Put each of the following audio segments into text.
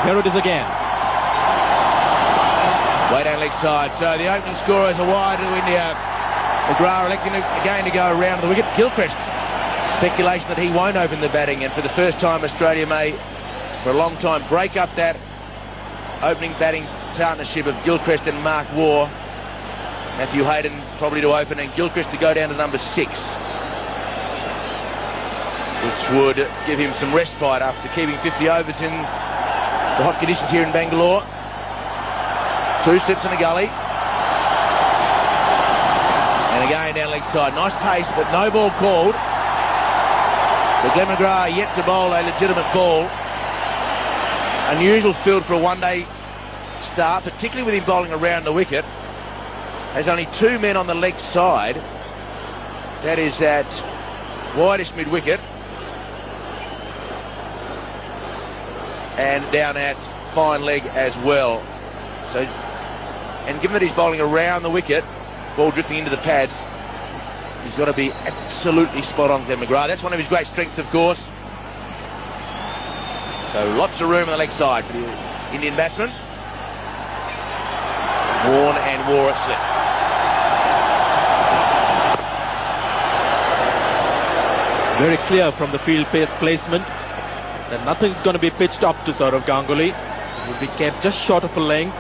Here it is again. Way down leg side. So the opening scorer is a wide to India. McGrath electing again to go around the wicket. Gilchrist. Speculation that he won't open the batting, and for the first time Australia may, for a long time, break up that opening batting partnership of Gilchrist and Mark Waugh. Matthew Hayden probably to open, and Gilchrist to go down to number 6, which would give him some respite after keeping 50 overs in the hot conditions here in Bangalore. 2 slips in a gully. And again down leg side. Nice pace, but no ball called. So Glenn McGrath yet to bowl a legitimate ball. Unusual field for a one-day start, particularly with him bowling around the wicket. There's only 2 men on the leg side. That is at widest mid-wicket and down at fine leg as well. So, and given that he's bowling around the wicket, ball drifting into the pads, he's got to be absolutely spot on, Glenn McGrath. That's one of his great strengths, of course. So lots of room on the leg side for the Indian batsman. Warne and Waugh at slip. Very clear from the field placement that nothing's going to be pitched up to Sourav Ganguly. It will be kept just short of a length,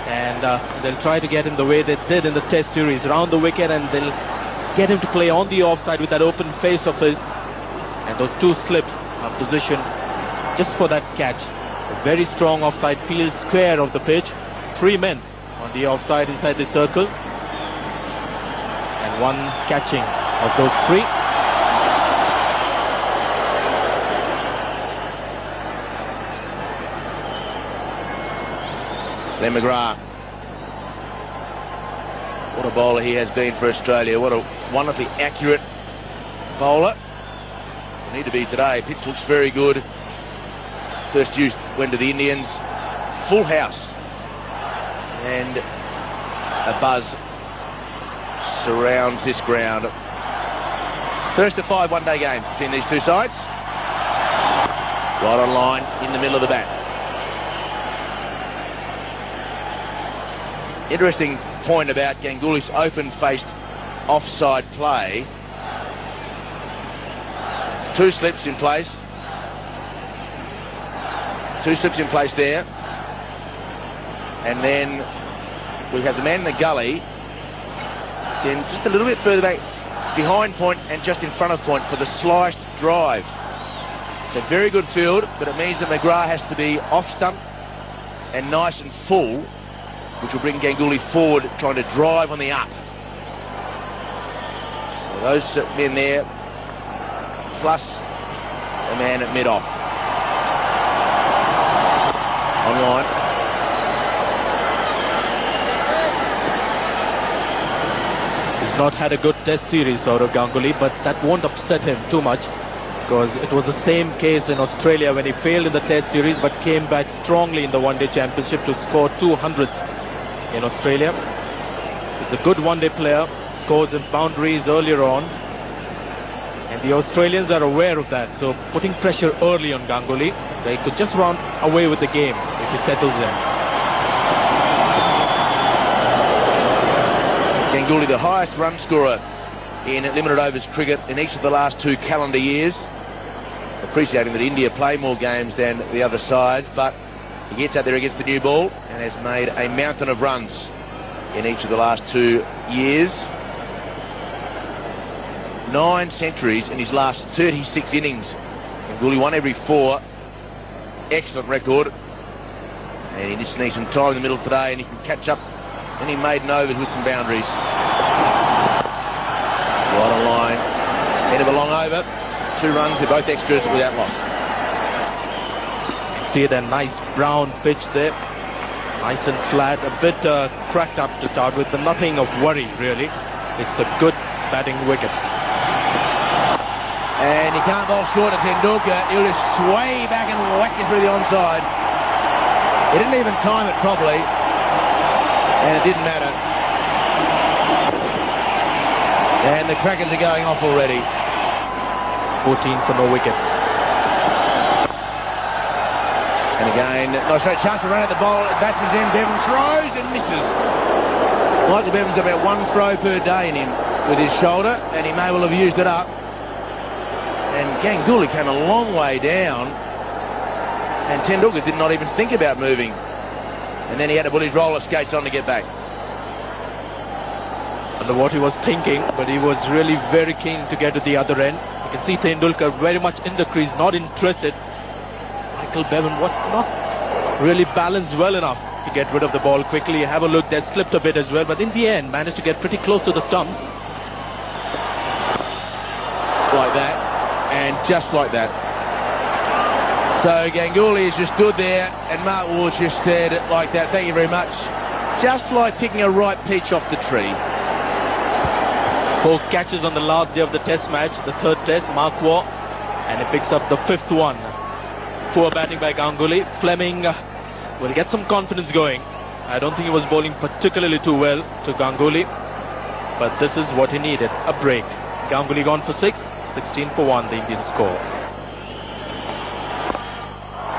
and they'll try to get him the way they did in the Test series, round the wicket, and they'll get him to play on the offside with that open face of his, and those 2 slips are positioned just for that catch. A very strong offside field square of the pitch. 3 men on the offside inside the circle, and 1 catching of those 3. Glenn McGrath. What a bowler he has been for Australia. What a wonderfully accurate bowler. Need to be today. Pitch looks very good. First use went to the Indians. Full house. And a buzz surrounds this ground. First of 5 one-day games between these 2 sides. Right on line in the middle of the bat. Interesting point about Ganguly's open-faced offside play. 2 slips in place. 2 slips in place there. And then we have the man in the gully. Then just a little bit further back, behind point and just in front of point for the sliced drive. It's a very good field, but it means that McGrath has to be off stump and nice and full, which will bring Ganguly forward, trying to drive on the up. So those men there, plus the man at mid-off. Online. He's not had a good Test series, Sourav Ganguly, but that won't upset him too much, because it was the same case in Australia when he failed in the Test series but came back strongly in the One-Day Championship to score 200 in Australia. He's a good one-day player, scores in boundaries earlier on, and the Australians are aware of that, so putting pressure early on Ganguly, they could just run away with the game if he settles in. Ganguly, the highest run scorer in limited overs cricket in each of the last 2 calendar years. Appreciating that India play more games than the other sides, but he gets out there against the new ball and has made a mountain of runs in each of the last 2 years. 9 centuries in his last 36 innings. Ganguly won every 4. Excellent record. And he just needs some time in the middle today, and he can catch up any maiden overs with some boundaries. Right on line. End of a long over. 2 runs, they're both extras without loss. See that nice brown pitch there. Nice and flat, a bit cracked up to start with, but nothing of worry really. It's a good batting wicket. And you can't bowl short of Tendulkar. He'll just sway back and whack you through the onside. He didn't even time it properly, and it didn't matter. And the crackers are going off already. 14 for no wicket. And again, nice straight chance to run at the ball. Batsman's end. Bevan throws and misses. Michael Bevan's got about one throw per day in him with his shoulder, and he may well have used it up. And Ganguly came a long way down, and Tendulkar did not even think about moving. And then he had to put his roller skates on to get back. I don't know what he was thinking, but he was really very keen to get to the other end. You can see Tendulkar very much in the crease, not interested. Michael Bevan was not really balanced well enough to get rid of the ball quickly. Have a look, they slipped a bit as well, but in the end managed to get pretty close to the stumps. Like that, and just like that. So Ganguly has just stood there, and Mark Walsh just said it like that. Thank you very much. Just like picking a ripe peach off the tree. 4 catches on the last day of the test match, the third test, Mark Waugh, and he picks up the 5th one. Poor batting by Ganguly. Fleming will get some confidence going. I don't think he was bowling particularly too well to Ganguly, but this is what he needed, a break. Ganguly gone for 6, 16 for 1, the Indian score.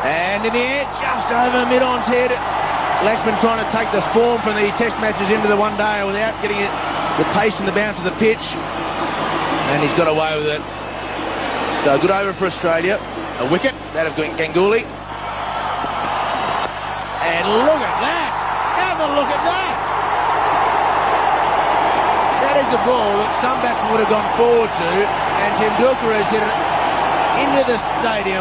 And in the air, just over mid-on's head. Laxman trying to take the form from the test matches into the one day without getting it, the pace and the bounce of the pitch. And he's got away with it. So a good over for Australia. A wicket, that of Ganguly. And look at that! Have a look at that! That is the ball that some batsmen would have gone forward to, and Tendulkar has hit it into the stadium,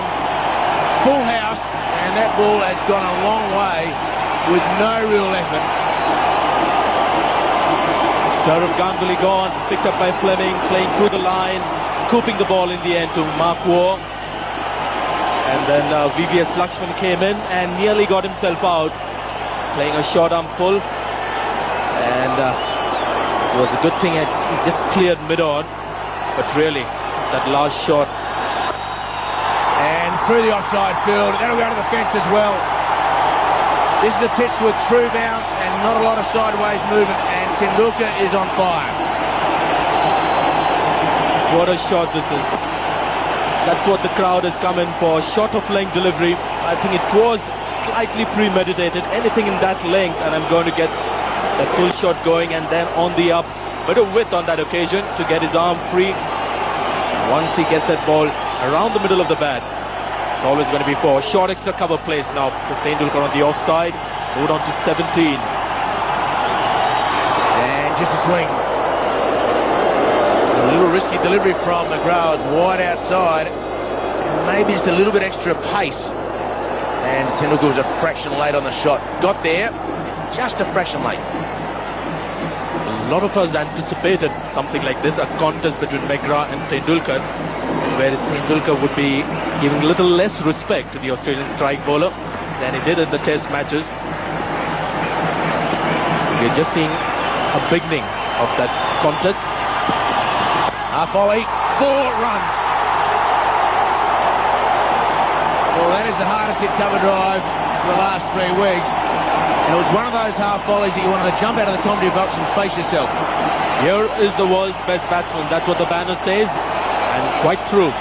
full house, and that ball has gone a long way with no real effort. Sourav Ganguly gone, picked up by Fleming, playing through the line, scooping the ball in the end to Mark Waugh. And then VVS Lakshman came in and nearly got himself out, playing a short arm pull. And it was a good thing he just cleared mid-on, but really, that last shot. And through the offside field, that'll go to the fence as well. This is a pitch with true bounce and not a lot of sideways movement, and Tendulkar is on fire. What a shot this is. That's what the crowd has come in for, short of length delivery. I think it was slightly premeditated, anything in that length, and I'm going to get the full shot going, and then on the up, bit of width on that occasion to get his arm free. Once he gets that ball around the middle of the bat, it's always going to be 4. Short extra cover place now with Tendulkar on the offside. It's moved on to 17. And just a swing. A little risky delivery from McGrath, wide outside. Maybe just a little bit extra pace. And Tendulkar was a fraction late on the shot. Got there, just a fraction late. A lot of us anticipated something like this, a contest between McGrath and Tendulkar, where Tendulkar would be giving a little less respect to the Australian strike bowler than he did in the test matches. We're just seeing a beginning of that contest. Half volley, 4 runs. Well, that is the hardest hit cover drive for the last 3 weeks. And it was one of those half volleys that you wanted to jump out of the commentary box and face yourself. Here is the world's best batsman. That's what the banner says, and quite true.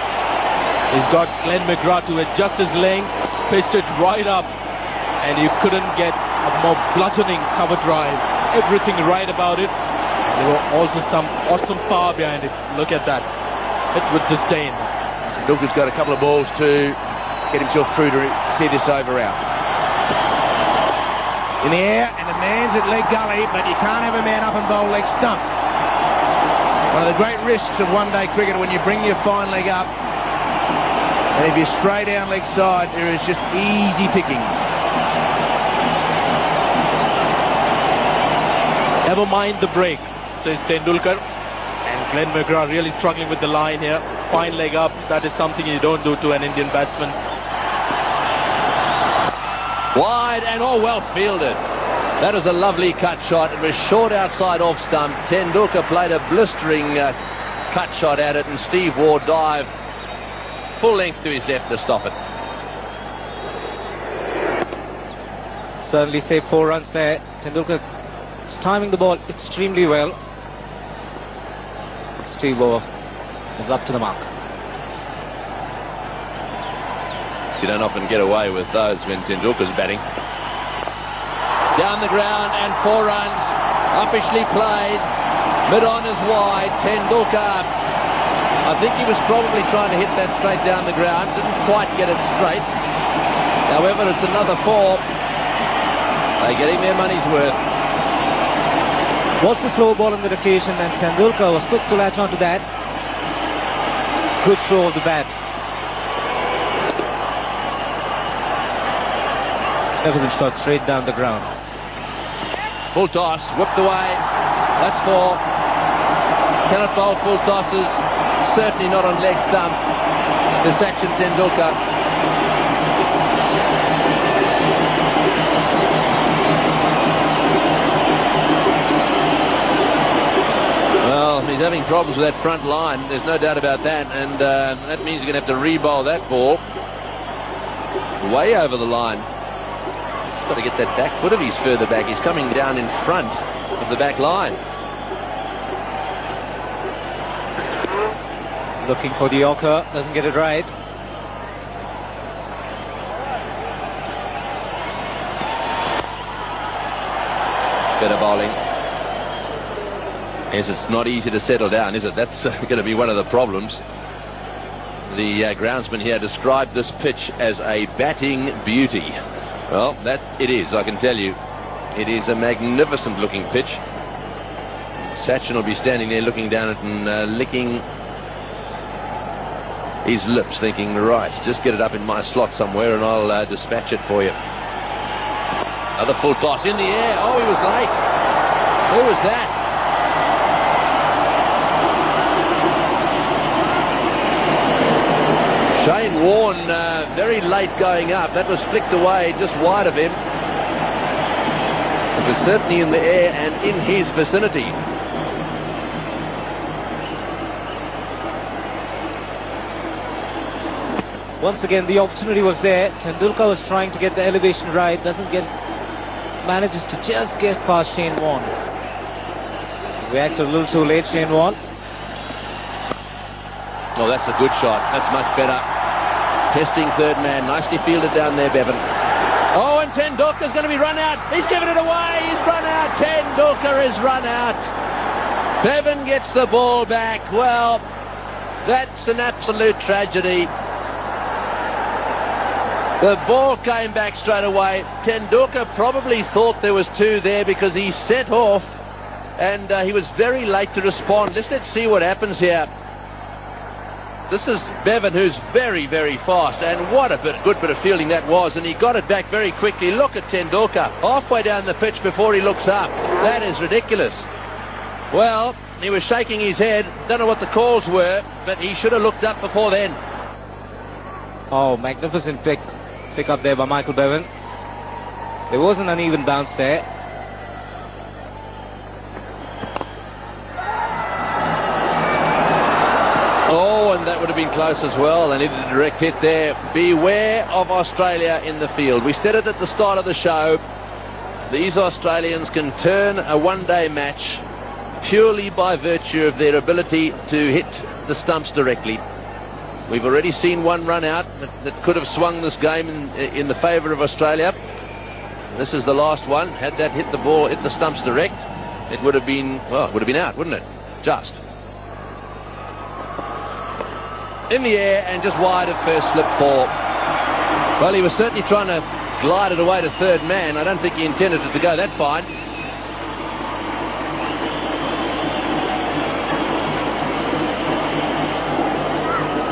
He's got Glenn McGrath to adjust his length, pitched it right up, and you couldn't get a more bludgeoning cover drive. Everything right about it. There were also some awesome power behind it. Look at that. Hit with disdain. Tendulkar's got a couple of balls to get himself through to see this over out. In the air, and the man's at leg gully, but you can't have a man up and bowl leg stump. One of the great risks of one-day cricket when you bring your fine leg up, and if you stray down leg side, there is just easy pickings. Never mind the break, says Tendulkar. And Glenn McGrath really struggling with the line here. Fine leg up, that is something you don't do to an Indian batsman. Wide and all well fielded. That is a lovely cut shot. It was short outside off stump. Tendulkar played a blistering cut shot at it, and Steve Waugh dived full length to his left to stop it. Certainly saved 4 runs there. Tendulkar is timing the ball extremely well. Steve Waugh is up to the mark. You don't often get away with those when Tendulkar's batting. Down the ground and 4 runs. Uppishly played. Mid-on is wide. Tendulkar, I think he was probably trying to hit that straight down the ground. Didn't quite get it straight. However, it's another 4. They're getting their money's worth. Was the slow ball on that occasion, and Tendulkar was quick to latch onto that. Good throw of the bat. Everything shot straight down the ground. Full toss, whipped away. That's 4. Cannot bowl full tosses. Certainly not on leg stump. This action, Tendulkar. Well, he's having problems with that front line. There's no doubt about that. And that means you're going to have to re-bowl that ball way over the line. Got to get that back foot of his further back. He's coming down in front of the back line. Looking for the Yorker, doesn't get it right. Better bowling. Yes, it's not easy to settle down, is it? That's going to be one of the problems. The groundsman here described this pitch as a batting beauty. Well, that it is, I can tell you. It is a magnificent looking pitch. Sachin will be standing there looking down at it and licking his lips, thinking, right, just get it up in my slot somewhere and I'll dispatch it for you. Another full toss in the air. Oh, he was late. Who was that? Shane Warne, very late going up. That was flicked away just wide of him. It was certainly in the air and in his vicinity. Once again, the opportunity was there. Tendulkar was trying to get the elevation right. Manages to just get past Shane Warne. Reacts a little too late, Shane Warne. Oh, that's a good shot. That's much better. Testing third man. Nicely fielded down there, Bevan. Oh, and Tendulkar's going to be run out. He's given it away. He's run out. Tendulkar is run out. Bevan gets the ball back. Well, that's an absolute tragedy. The ball came back straight away. Tendulkar probably thought there was 2 there because he set off and he was very late to respond. Let's see what happens here. This is Bevan, who's very, very fast, and what a good bit of fielding that was, and he got it back very quickly. Look at Tendulkar, halfway down the pitch before he looks up. That is ridiculous. Well, he was shaking his head. Don't know what the calls were, but he should have looked up before then. Oh, magnificent pick up there by Michael Bevan. There was an uneven bounce there. Oh, and that would have been close as well. They needed a direct hit there. Beware of Australia in the field. We said it at the start of the show. These Australians can turn a one-day match purely by virtue of their ability to hit the stumps directly. We've already seen one run out that could have swung this game in the favour of Australia. This is the last one. Had that hit the stumps direct, it would have been, well, it would have been out, wouldn't it? Just. In the air and just wide of first slip 4. Well, he was certainly trying to glide it away to third man. I don't think he intended it to go that fine.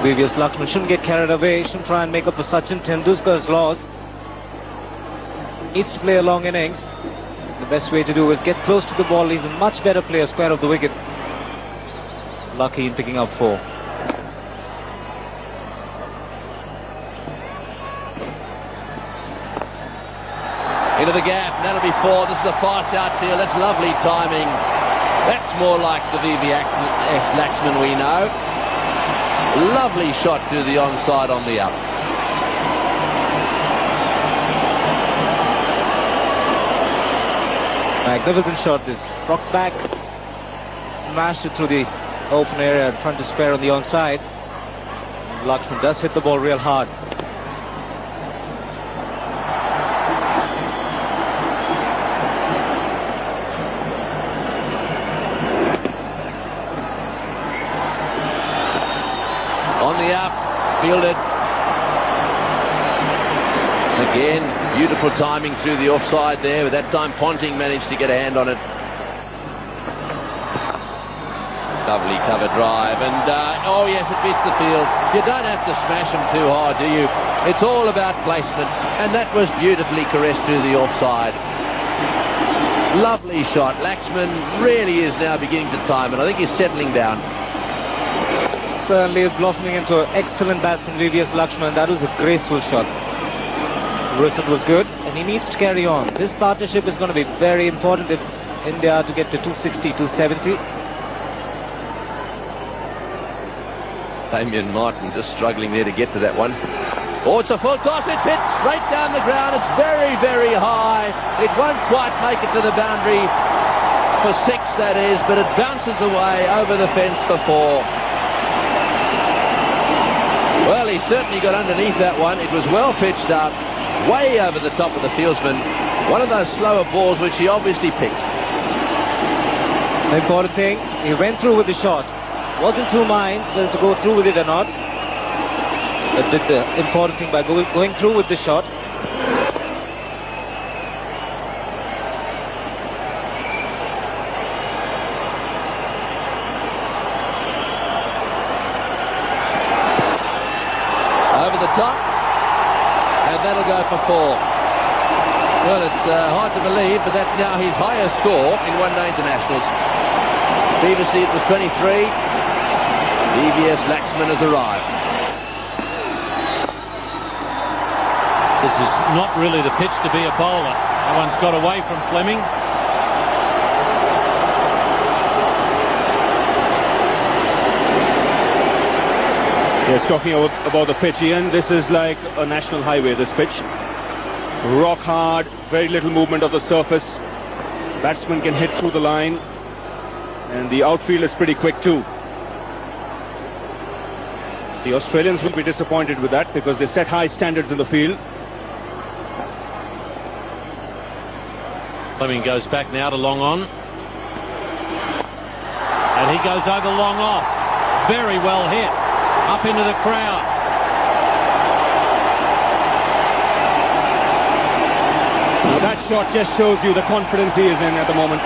Previous Lakshman shouldn't get carried away, shouldn't try and make up for Sachin Tendulkar's loss. Needs to play a long innings. The best way to do is get close to the ball. He's a much better player square of the wicket. Lucky in picking up 4. Into the gap, that'll be 4. This is a fast outfield. That's lovely timing. That's more like the VVS Lakshman we know. Lovely shot through the onside on the up. Magnificent shot this. Rocked back, smashed it through the open area, trying to spare on the onside. Lakshman does hit the ball real hard. fielded. Again, beautiful timing through the offside there, but that time Ponting managed to get a hand on it. Lovely cover drive, and oh yes, it beats the field. You don't have to smash them too hard, do you? It's all about placement, and that was beautifully caressed through the offside. Lovely shot. Laxman really is now beginning to time, and I think he's settling down. Certainly is blossoming into an excellent batsman, VVS Lakshman. That was a graceful shot. Risset was good, and he needs to carry on. This partnership is going to be very important if India are to get to 260, 270. Damien Martin just struggling there to get to that one. Oh, it's a full toss. It's hit straight down the ground. It's very, very high. It won't quite make it to the boundary for 6, that is, but it bounces away over the fence for 4. Well, he certainly got underneath that one. It was well pitched up, way over the top of the fieldsman. One of those slower balls which he obviously picked. The important thing, he went through with the shot. Wasn't 2 minds whether to go through with it or not. But did the important thing by going through with the shot. Over the top, and that'll go for 4. Well, it's hard to believe, but that's now his highest score in one-day internationals. Previously it was 23. VVS Laxman has arrived. This is not really the pitch to be a bowler. No one's got away from Fleming. Yes, talking about the pitch, Ian, this is like a national highway, this pitch. Rock hard, very little movement of the surface. Batsman can hit through the line, and the outfield is pretty quick too. The Australians will be disappointed with that because they set high standards in the field. Fleming goes back now to long on. And he goes over long off. Very well hit. Up into the crowd. Now that shot just shows you the confidence he is in at the moment.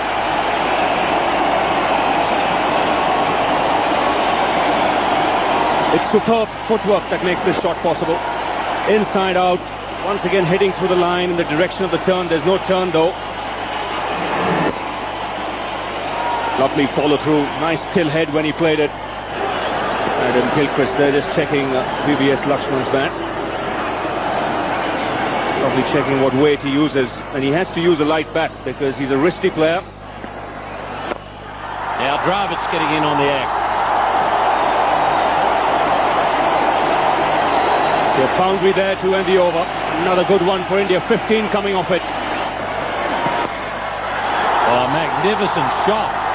It's superb footwork that makes this shot possible. Inside out, once again hitting through the line in the direction of the turn. There's no turn though. Lovely follow through, nice still head when he played it. Adam Gilchrist there just checking VVS Lakshman's bat. Probably checking what weight he uses, and he has to use a light bat because he's a wristy player. Now Dravid's getting in on the act. So a boundary there to end the over. Another good one for India, 15 coming off it. Oh, magnificent shot.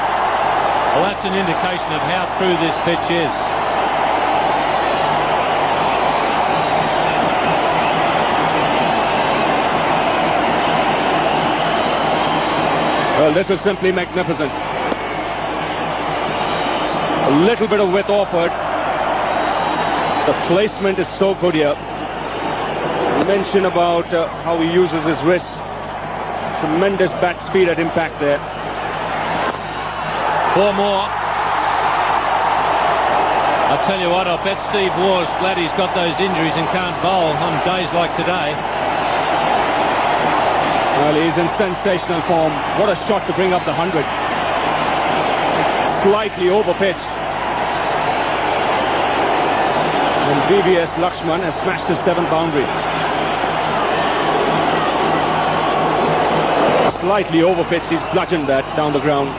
Well, that's an indication of how true this pitch is. Well, this is simply magnificent. A little bit of width offered. The placement is so good here. You mentioned about how he uses his wrists. Tremendous bat speed at impact there. 4 more. I tell you what, I bet Steve Waugh's glad he's got those injuries and can't bowl on days like today. Well, he's in sensational form. What a shot to bring up the 100. Slightly overpitched. And VVS Lakshman has smashed his 7th boundary. Slightly overpitched, he's bludgeoned that down the ground.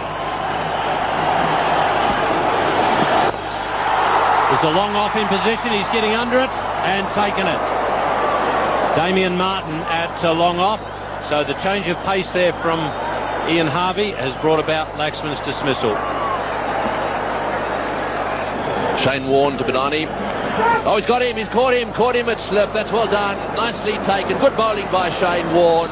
There's a long off in position, he's getting under it and taken it. Damien Martin at long off, so the change of pace there from Ian Harvey has brought about Laxman's dismissal. Shane Warne to Badani. Oh, he's got him, he's caught him at slip. That's well done, nicely taken. Good bowling by Shane Warne.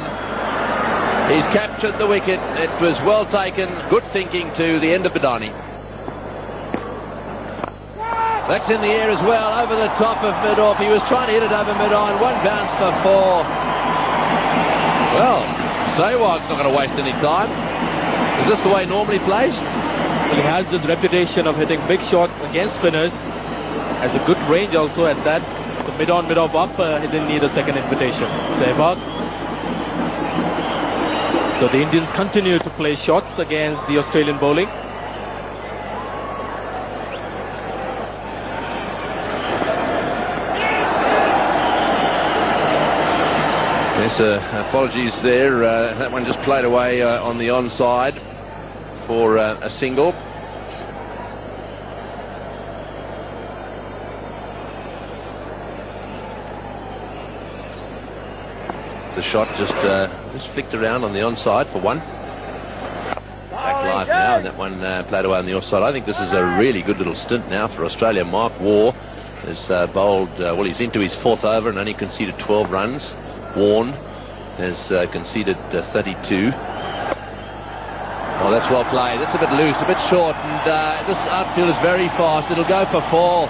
He's captured the wicket. It was well taken. Good thinking to the end of Badani. That's in the air as well, over the top of mid-off. He was trying to hit it over mid-on. One bounce for 4. Well, Sehwag's not going to waste any time. Is this the way he normally plays? Well, he has this reputation of hitting big shots against spinners. Has a good range also at that. So mid-on, mid-off up, he didn't need a second invitation. Sehwag. So the Indians continue to play shots against the Australian bowling. Yes, apologies there. That one just played away on the onside for a single. The shot just flicked around on the onside for 1. Back live now, and that one played away on the offside. I think this is a really good little stint now for Australia. Mark Waugh has bowled, well, he's into his 4th over and only conceded 12 runs. Warne has conceded 32. Oh, that's well played. That's a bit loose, a bit short, and this outfield is very fast. It'll go for 4.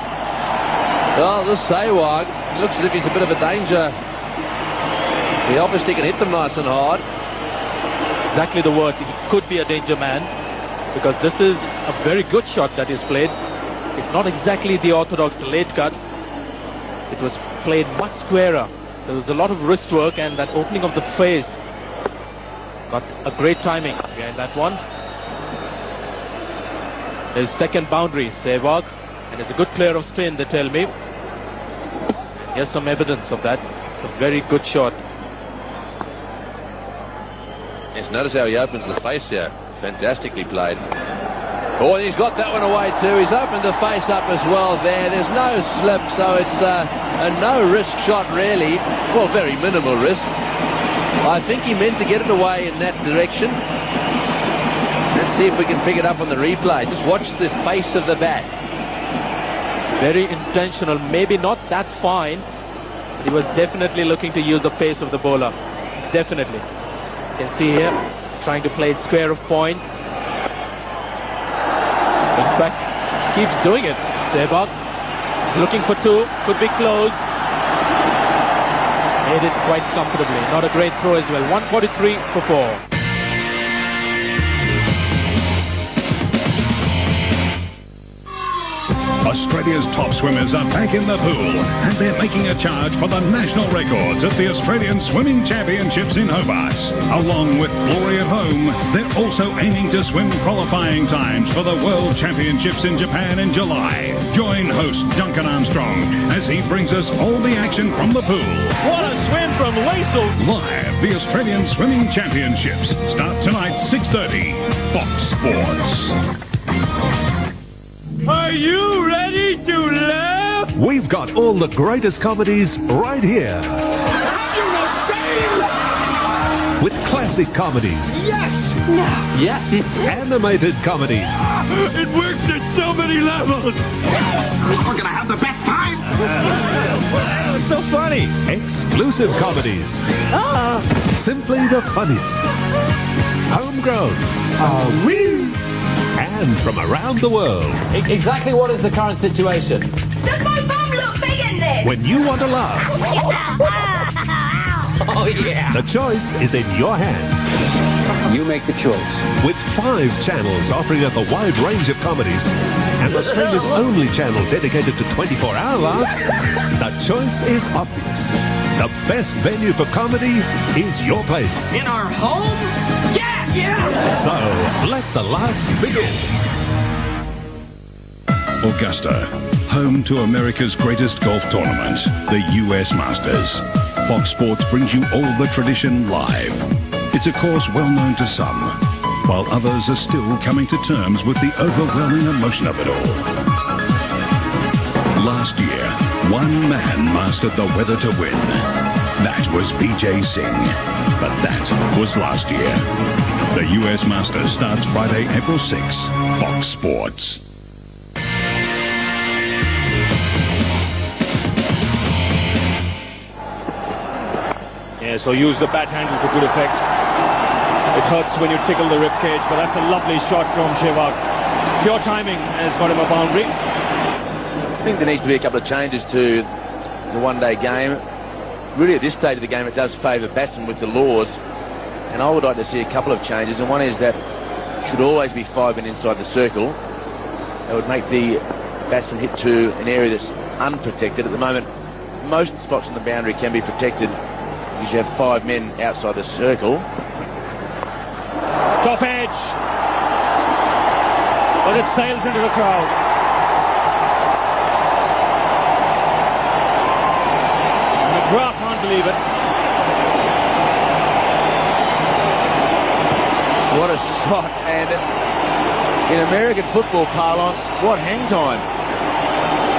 Well, this Sehwag looks as if he's a bit of a danger. He obviously can hit them nice and hard. Exactly the word. He could be a danger man, because this is a very good shot that he's played. It's not exactly the orthodox late cut. It was played much squarer. There was a lot of wrist work, and that opening of the face got a great timing behind that one. His second boundary, Sehwag, and it's a good player of spin, they tell me. Here's some evidence of that. It's a very good shot. Yes, notice how he opens the face here. Fantastically played. Oh, and he's got that one away too. He's opened the face up as well there. There's no slip, so it's a no-risk shot really. Well, very minimal risk. I think he meant to get it away in that direction. Let's see if we can pick it up on the replay. Just watch the face of the bat. Very intentional, maybe not that fine, but he was definitely looking to use the face of the bowler. Definitely. You can see here, trying to play it square of point. In fact, keeps doing it. Sehwag is looking for 2, could be close. Made it quite comfortably. Not a great throw as well. 143 for 4. Australia's top swimmers are back in the pool, and they're making a charge for the national records at the Australian Swimming Championships in Hobart. Along with glory at home, they're also aiming to swim qualifying times for the World Championships in Japan in July. Join host Duncan Armstrong as he brings us all the action from the pool. What a swim from Waisel! Live, the Australian Swimming Championships start tonight, 6:30. Fox Sports. Are you ready to laugh? We've got all the greatest comedies right here. With classic comedies. Yes! No. Yes. Animated comedies. It works at so many levels. We're gonna have the best time. It's so funny. Exclusive comedies. Simply the funniest. Homegrown. And from around the world. Exactly what is the current situation? Does my bum look big in this? When you want to laugh, Oh, yeah. the choice is in your hands. You make the choice. With 5 channels offering up a wide range of comedies, and Australia's only channel dedicated to 24-hour laughs, the choice is obvious. The best venue for comedy is your place. In our home? Yeah! So, let the laughs begin. Augusta, home to America's greatest golf tournament, the US Masters. Fox Sports brings you all the tradition live. It's a course well known to some, while others are still coming to terms with the overwhelming emotion of it all. Last year, one man mastered the weather to win. That was Vijay Singh. But that was last year. The US Masters starts Friday, April 6. Fox Sports. Yeah, so use the bat handle to good effect. It hurts when you tickle the rib cage, but that's a lovely shot from Sehwag. Pure timing has got him a boundary. I think there needs to be a couple of changes to the one-day game. Really, at this stage of the game, it does favour batsmen with the laws, and I would like to see a couple of changes. And one is that it should always be 5 men inside the circle. That would make the batsman hit to an area that's unprotected. At the moment, most spots on the boundary can be protected because you have 5 men outside the circle. Top edge, but it sails into the crowd. McGrath can't believe it. What a shot, and in American football parlance, what hang time.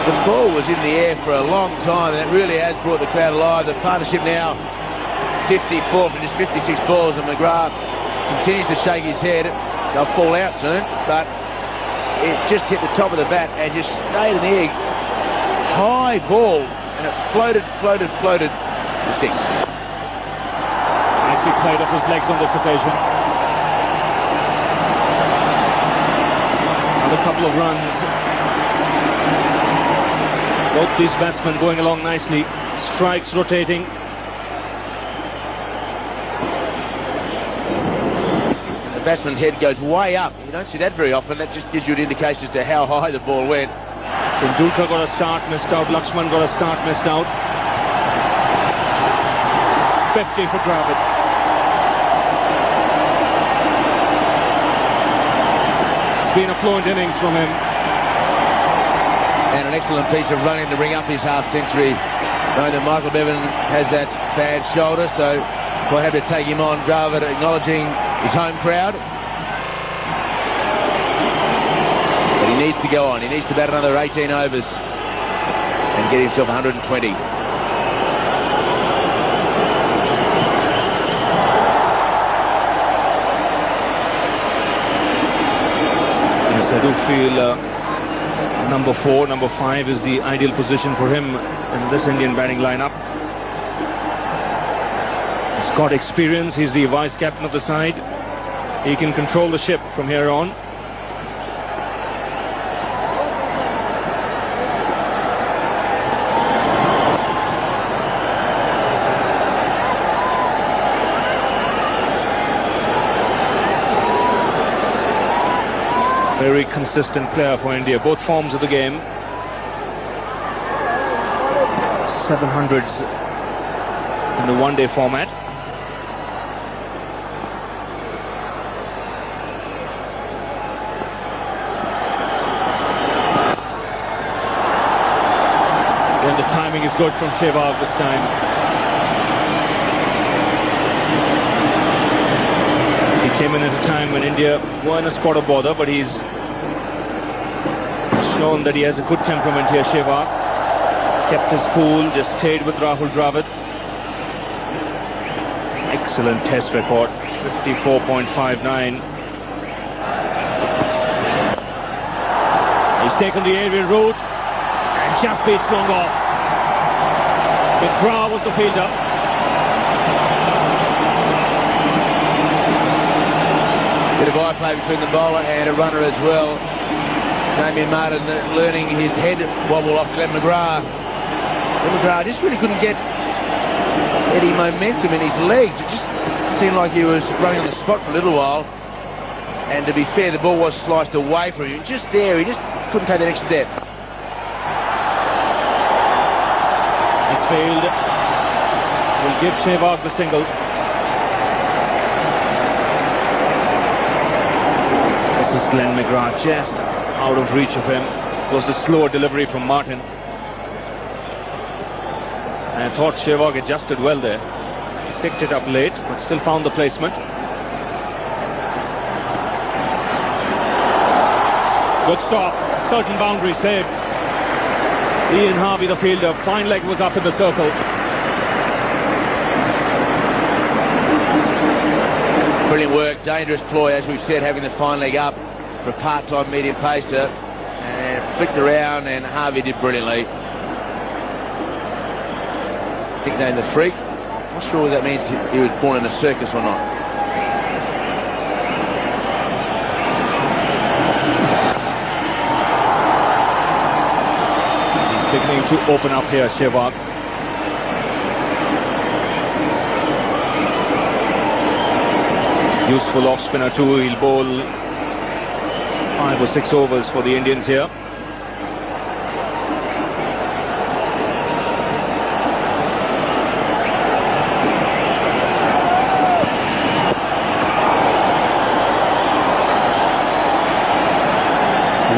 The ball was in the air for a long time, and it really has brought the crowd alive. The partnership now 54 from just 56 balls, and McGrath continues to shake his head. They'll fall out soon, but it just hit the top of the bat and just stayed in the air. High ball, and it floated to 6. Nicely played off his legs on this occasion. Another couple of runs. Both these batsmen going along nicely. Strikes rotating. And the batsman's head goes way up. You don't see that very often. That just gives you an indication as to how high the ball went. Tendulkar got a start, missed out. Lakshman got a start, missed out. 50 for Dravid. It's been a fluent innings from him. And an excellent piece of running to bring up his half-century. Knowing that Michael Bevan has that bad shoulder, so quite happy to take him on. Dravid acknowledging his home crowd. But he needs to go on. He needs to bat another 18 overs and get himself 120. Yes, I do feel number 4, number 5 is the ideal position for him in this Indian batting lineup. He's got experience. He's the vice captain of the side. He can control the ship from here on. Very consistent player for India, both forms of the game. 700s in the one-day format. And the timing is good from Sehwag this time. He came in at a time when India were in a spot of bother, but he's shown that he has a good temperament here, Sehwag. Kept his cool, just stayed with Rahul Dravid. Excellent test record, 54.59. He's taken the aerial route and just beats long off. McGrath was the fielder. Bit of eye play between the bowler and a runner as well. Damien Martin learning his head wobble off Glenn McGrath. Glenn McGrath just really couldn't get any momentum in his legs. It just seemed like he was running on the spot for a little while. And to be fair, the ball was sliced away from him. Just there, he just couldn't take the next step. This field will give Sehwag the single. This is Glenn McGrath just out of reach of him. It was the slower delivery from Martin. And I thought Sehwag adjusted well there. Picked it up late, but still found the placement. Good stop, certain boundary saved. Ian Harvey, the fielder, fine leg was up in the circle. Brilliant work, dangerous ploy, as we've said, having the fine leg up for a part-time medium pacer, and flicked around, and Harvey did brilliantly. Nicknamed the Freak. Not sure whether that means he was born in a circus or not. beginning to open up here, Sehwag. Useful off spinner too. He'll bowl 5 or 6 overs for the Indians here.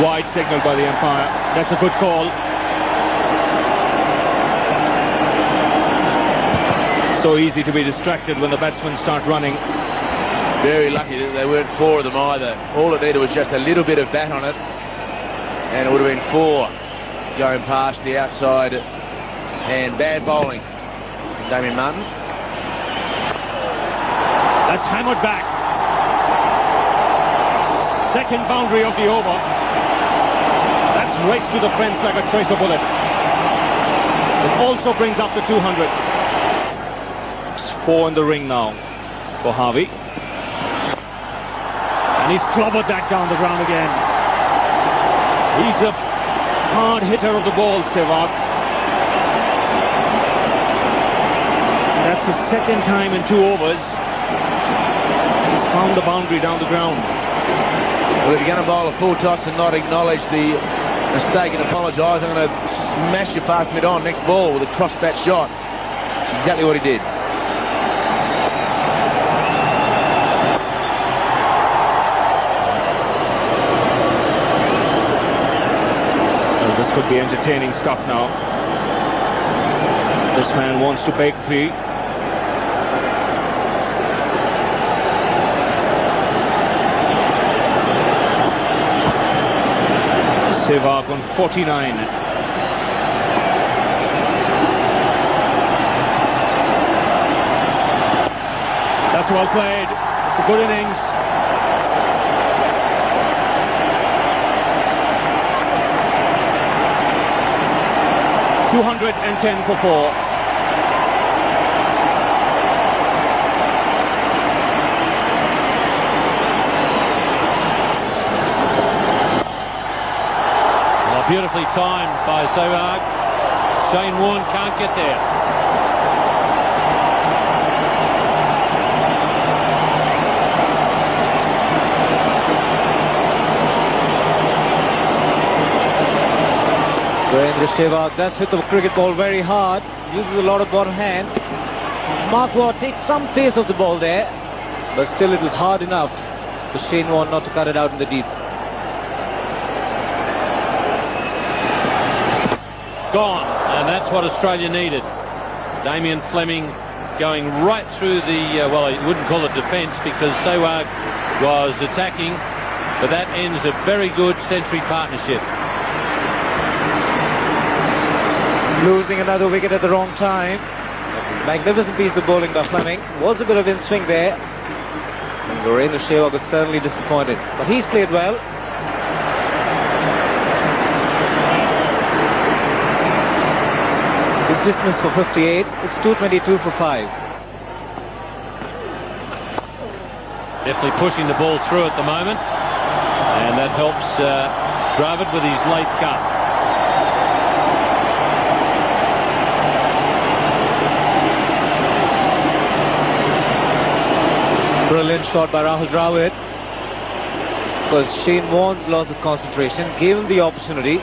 Wide signal by the umpire. That's a good call. So easy to be distracted when the batsmen start running. Very lucky that they weren't 4 of them either. All it needed was just a little bit of bat on it, and it would have been 4 going past the outside. And bad bowling from Damien Martin. That's hammered back. Second boundary of the over. That's raced to the fence like a tracer bullet. It also brings up the 200. It's 4 in the ring now for Harvey. And he's clobbered that down the ground again. He's a hard hitter of the ball, Sehwag. That's the second time in 2 overs he's found the boundary down the ground. Well, if you're going to bowl a full toss and not acknowledge the mistake and apologise, I'm going to smash you past mid-on next ball with a cross-bat shot. That's exactly what he did. Well, this could be entertaining stuff now. This man wants to break free. Sehwag on 49. That's well played. It's a good innings. $210 for 4. Beautifully timed by Sehwag. Shane Warne can't get there. Virendra Sehwag does hit the cricket ball very hard, uses a lot of bottom hand. Mark Waugh takes some pace of the ball there, but still it was hard enough for Shane Warne not to cut it out in the deep. Gone, and that's what Australia needed. Damien Fleming going right through the, well, you wouldn't call it defence because Sehwag was attacking, but that ends a very good century partnership. Losing another wicket at the wrong time. Magnificent piece of bowling by Fleming. Was a bit of in swing there. And Virendra Sehwag was certainly disappointed, but he's played well. He's dismissed for 58. It's 222 for 5. Definitely pushing the ball through at the moment, and that helps Dravid with his late cut. Brilliant shot by Rahul Dravid. Because Shane Warne's loss of concentration gave him the opportunity.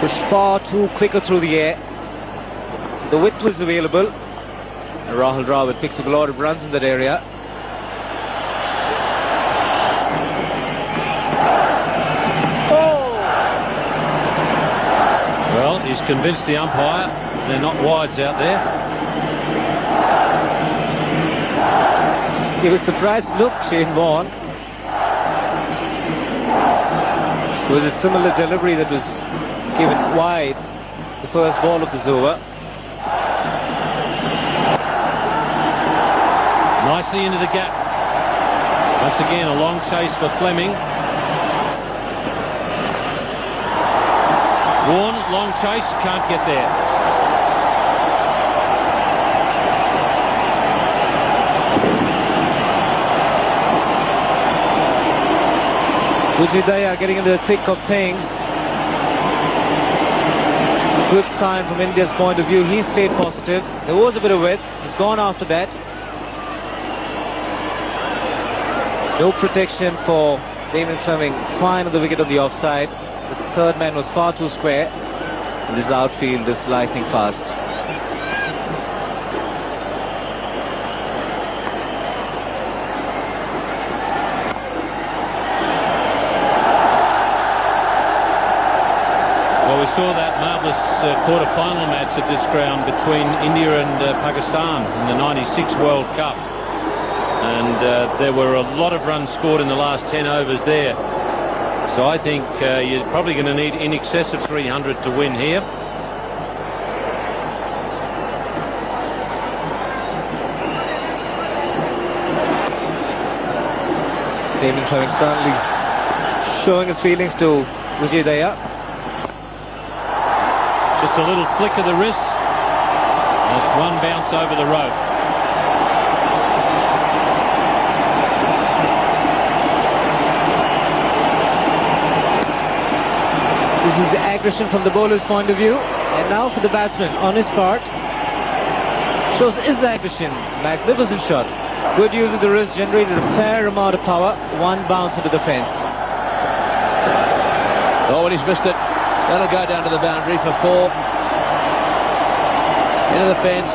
Pushed far too quicker through the air. The width was available. And Rahul Dravid picks up a lot of runs in that area. Well, he's convinced the umpire they're not wides out there. He was surprised look, Shane Warne. It was a similar delivery that was given wide the first ball of this over. Nicely into the gap. Once again, a long chase for Fleming. Warne, long chase, can't get there. Vijay Daya getting into the thick of things. Good sign from India's point of view. He stayed positive. There was a bit of width. He's gone after that. No protection for Damien Fleming. Fine on the wicket on the offside. The third man was far too square. And this outfield is lightning fast. Well, we saw that marvellous quarter-final match at this ground between India and Pakistan in the '96 World Cup. And there were a lot of runs scored in the last 10 overs there. So I think you're probably going to need in excess of 300 to win here. Damien Fleming certainly showing his feelings to Vijay Daya. Just a little flick of the wrist. That's one bounce over the rope. This is the aggression from the bowler's point of view. And now for the batsman on his part. Shows his aggression. Magnificent shot. Good use of the wrist, generated a fair amount of power. One bounce into the fence. Oh, and he's missed it. That'll go down to the boundary for 4. Into the fence.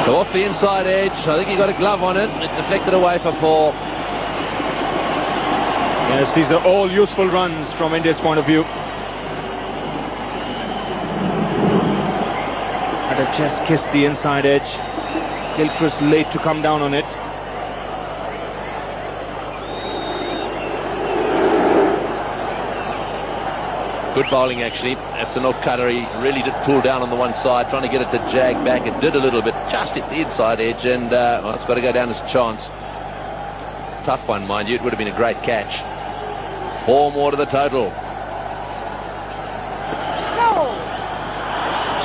So off the inside edge. I think he got a glove on it. It deflected away for 4. Yes, these are all useful runs from India's point of view. Had to just kiss the inside edge. Gilchrist late to come down on it. Good bowling, actually. That's an off-cutter. He really did pull down on the one side, trying to get it to jag back. It did a little bit, just hit the inside edge, and well, it's got to go down as a chance. Tough one, mind you. It would have been a great catch. 4 more to the total.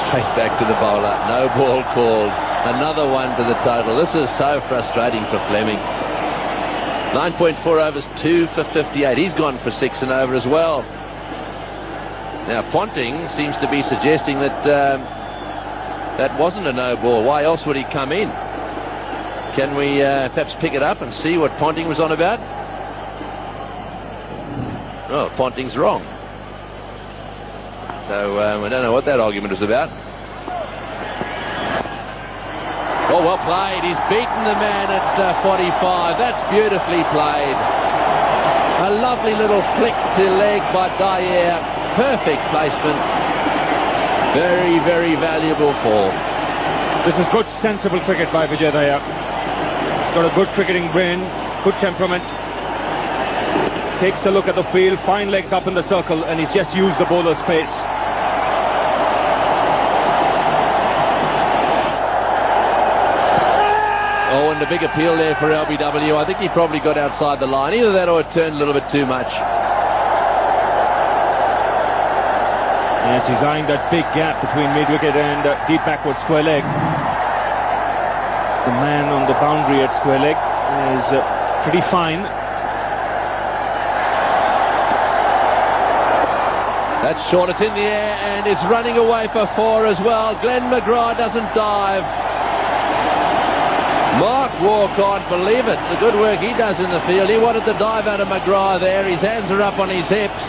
Straight back to the bowler. No ball called. Another one to the total. This is so frustrating for Fleming. 9.4 overs, 2 for 58. He's gone for 6 and over as well. Now Ponting seems to be suggesting that that wasn't a no ball. Why else would he come in? Can we perhaps pick it up and see what Ponting was on about? Oh, Ponting's wrong. So I don't know what that argument was about. Oh, well played. He's beaten the man at 45. That's beautifully played. A lovely little flick to leg by Dyer. Perfect placement. Very, very valuable 4. This is good, sensible cricket by Vijay Daya. He's got a good cricketing brain, good temperament. Takes a look at the field, fine legs up in the circle, and he's just used the bowler's pace. Oh, and a big appeal there for LBW. I think he probably got outside the line. Either that or it turned a little bit too much. Yes, he's eyeing that big gap between mid-wicket and deep backward square leg. The man on the boundary at square leg is pretty fine. That's short, it's in the air, and it's running away for 4 as well. Glenn McGrath doesn't dive. Mark Waugh can't believe it. The good work he does in the field. He wanted to dive out of McGrath there. His hands are up on his hips,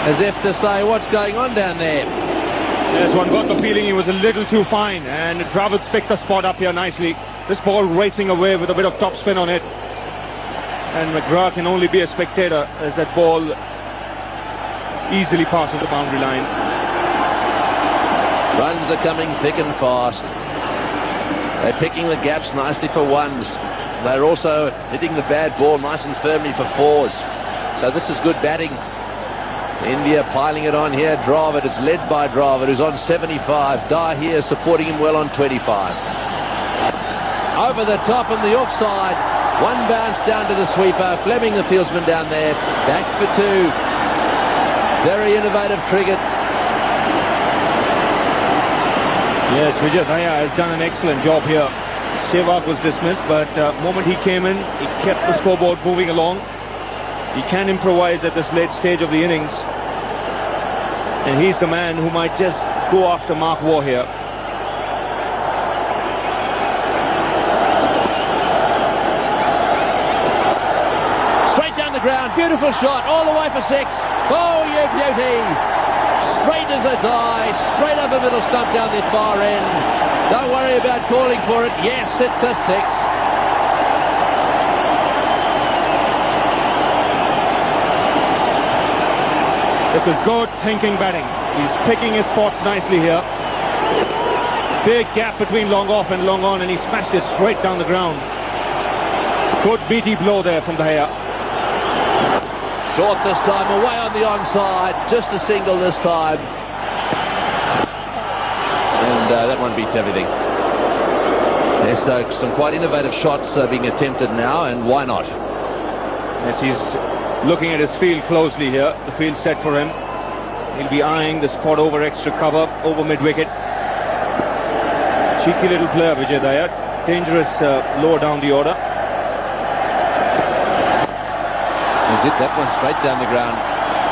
as if to say, what's going on down there? Yes, one got the feeling he was a little too fine, and Dravid's picked the spot up here nicely. This ball racing away with a bit of topspin on it. And McGrath can only be a spectator as that ball easily passes the boundary line. Runs are coming thick and fast. They're picking the gaps nicely for 1s. They're also hitting the bad ball nice and firmly for 4s. So this is good batting. India piling it on here. Dravid, it's led by Dravid, who's on 75. Dyer here supporting him well on 25. Over the top and the offside. One bounce down to the sweeper. Fleming, the fieldsman down there. Back for 2. Very innovative cricket. Yes, Vijay Daya has done an excellent job here. Sehwag was dismissed, but the moment he came in, he kept the scoreboard moving along. He can improvise at this late stage of the innings. And he's the man who might just go after Mark Waugh here. Straight down the ground, beautiful shot, all the way for 6. Oh, you beauty! Straight as a die, straight up the middle stump down the far end. Don't worry about calling for it. Yes, it's a 6. This is good thinking batting. He's picking his spots nicely here. Big gap between long off and long on, and he smashed it straight down the ground. Good beaty blow there from Dahya. Short this time, away on the onside. Just a single this time. And that one beats everything. There's some quite innovative shots being attempted now, and why not? Yes, he's looking at his field closely here. The field set for him. He'll be eyeing the spot over extra cover, over mid-wicket. Cheeky little player, Vijay Dayat. Dangerous lower down the order. Is it that one straight down the ground?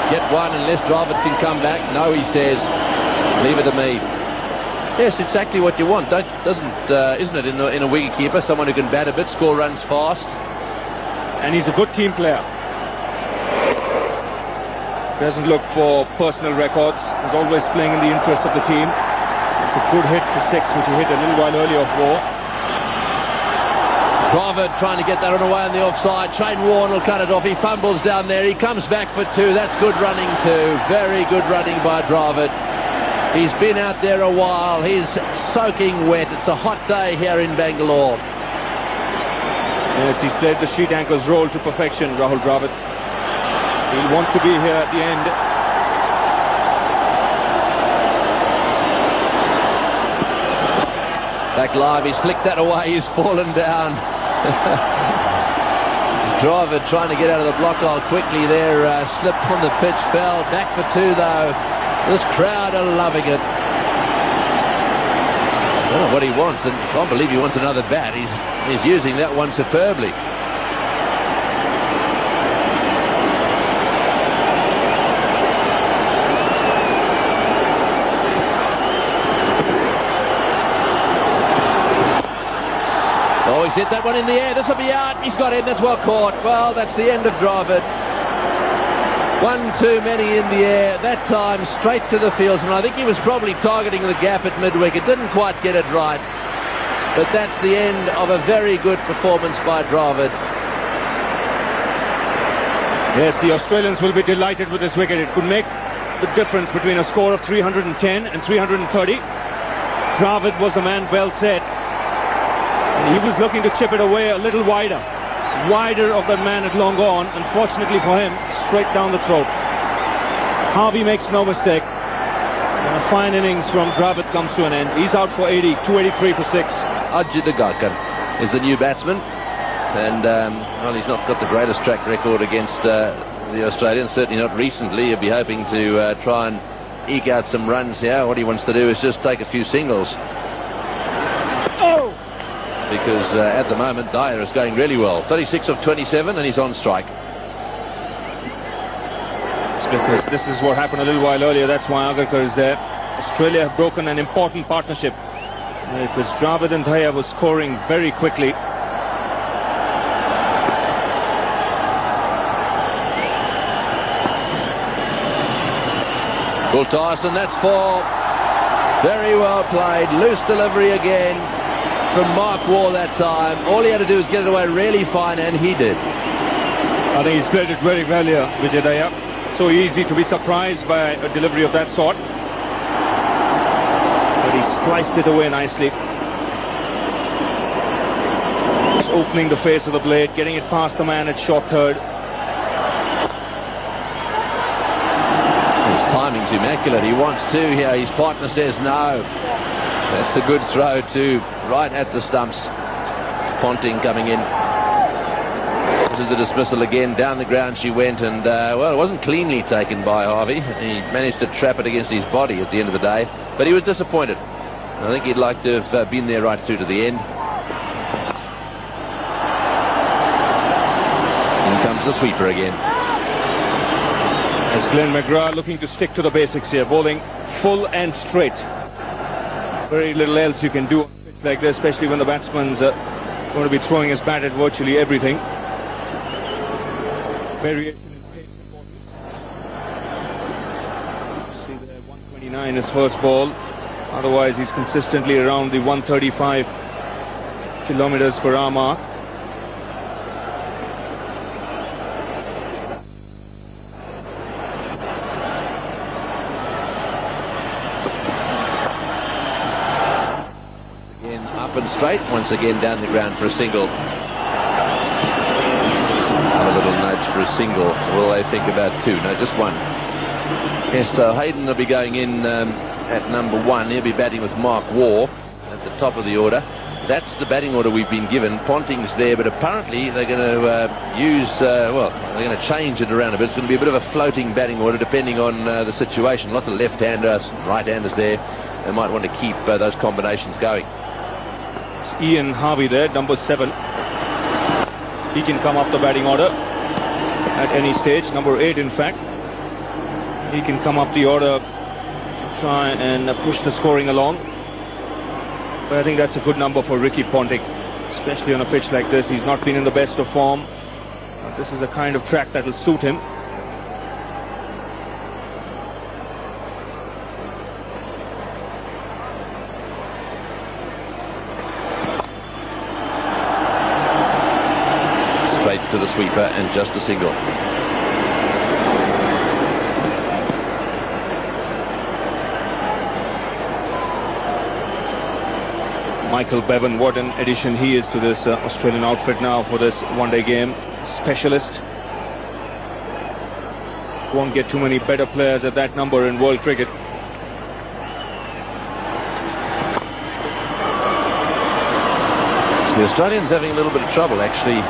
Get one unless Dravid can come back. No, he says. Leave it to me. Yes, exactly what you want. Isn't it, in a wicketkeeper? Someone who can bat a bit, score runs fast. And he's a good team player. Doesn't look for personal records. He's always playing in the interest of the team. It's a good hit for 6, which he hit a little while earlier off Waugh. Dravid trying to get that one away on the offside. Shane Warne will cut it off. He fumbles down there. He comes back for 2. That's good running too. Very good running by Dravid. He's been out there a while. He's soaking wet. It's a hot day here in Bangalore. Yes, he's played the sheet anchor's role to perfection, Rahul Dravid. He'll want to be here at the end. Back live, he's flicked that away, he's fallen down. Dravid trying to get out of the block hole quickly there, slipped on the pitch, fell. Back for 2 though. This crowd are loving it. I don't know what he wants, and I can't believe he wants another bat. He's using that one superbly. Oh, he's hit that one in the air. This will be out. He's got him. That's well caught. Well, that's the end of Dravid. One too many in the air. That time straight to the fieldsman. I think he was probably targeting the gap at mid-wicket. Didn't quite get it right. But that's the end of a very good performance by Dravid. Yes, the Australians will be delighted with this wicket. It could make the difference between a score of 310 and 330. Dravid was the man well set. And he was looking to chip it away a little wider. Wider of that man at long on. Unfortunately for him, straight down the throat. Harvey makes no mistake. And a fine innings from Dravid comes to an end. He's out for 80, 283 for 6. Ajit Agarkar is the new batsman. And, well, he's not got the greatest track record against the Australians. Certainly not recently. He'll be hoping to try and eke out some runs here. What he wants to do is just take a few singles. Oh! Because at the moment Dyer is going really well. 36 of 27 and he's on strike. It's because this is what happened a little while earlier. That's why Agarkar is there. Australia have broken an important partnership. Because Dravid and Dahya was scoring very quickly. Will Tyson, that's 4. Very well played. Loose delivery again from Mark Waugh that time. All he had to do was get it away really fine, and he did. I think he's played it very well here, Vijay Dayat. So easy to be surprised by a delivery of that sort. But he sliced it away nicely. Just opening the face of the blade, getting it past the man at short third. His timing's immaculate. He wants to here. His partner says no. That's a good throw too, right at the stumps. Ponting coming in. This is the dismissal again. Down the ground she went, and well, it wasn't cleanly taken by Harvey. He managed to trap it against his body at the end of the day, but he was disappointed. I think he'd like to have been there right through to the end. In comes the sweeper again. As Glenn McGrath looking to stick to the basics here, bowling full and straight. Very little else you can do on a pitch like this, especially when the batsman's going to be throwing his bat at virtually everything. Variation in pace important. See there, 129 his first ball. Otherwise, he's consistently around the 135 kilometers per hour mark. Again, up and straight, once again down the ground for a single. A little nudge for a single. Will they think about two? No, just one. Yes, so Hayden will be going in at number 1. He'll be batting with Mark Waugh at the top of the order. That's the batting order we've been given. Ponting's there, but apparently they're going to they're going to change it around a bit. It's going to be a bit of a floating batting order depending on the situation. Lots of left-handers, right-handers there. They might want to keep those combinations going. It's Ian Harvey there, number 7. He can come up the batting order at any stage. Number 8, in fact. He can come up the order to try and push the scoring along. But I think that's a good number for Ricky Ponting, especially on a pitch like this. He's not been in the best of form. This is the kind of track that will suit him. Straight to the sweeper and just a single. Michael Bevan, what an addition he is to this Australian outfit now for this one-day game. Specialist. Won't get too many better players at that number in world cricket. So the Australians having a little bit of trouble actually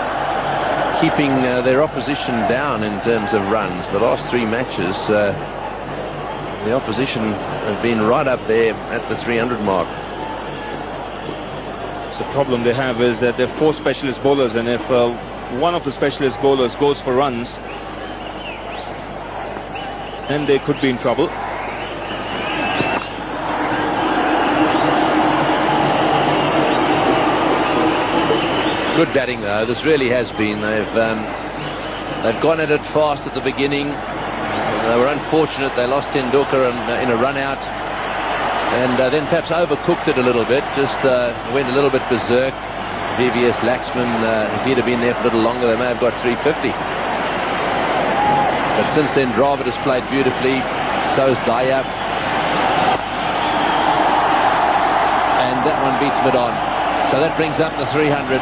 keeping their opposition down in terms of runs. The last 3 matches, the opposition have been right up there at the 300 mark. The problem they have is that they're 4 specialist bowlers, and if one of the specialist bowlers goes for runs, then they could be in trouble. Good batting though, this really has been. They've gone at it fast at the beginning. They were unfortunate, they lost Tendulkar in a run out. And then perhaps overcooked it a little bit, just went a little bit berserk. VVS Laxman, if he'd have been there for a little longer, they may have got 350. But since then, Dravid has played beautifully, so has Daya. And that one beats mid-on. So that brings up the 300.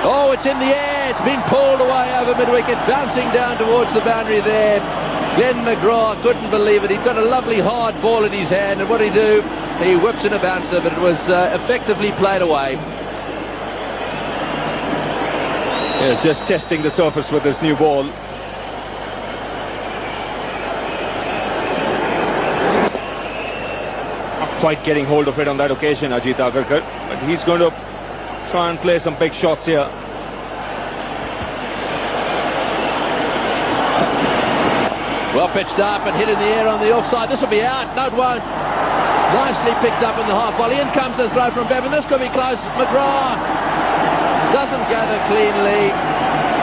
Oh, it's in the air, it's been pulled away over mid-wicket, bouncing down towards the boundary there. Glenn McGrath couldn't believe it. He'd got a lovely hard ball in his hand, and what did he do? He whips in a bouncer, but it was effectively played away. Yes, just testing the surface with this new ball. Not quite getting hold of it on that occasion, Ajit Agarkar, but he's going to try and play some big shots here. Well pitched up and hit in the air on the offside. This will be out. No, it won't. Nicely picked up in the half volley. In comes the throw from Bevan. This could be close. McGrath doesn't gather cleanly.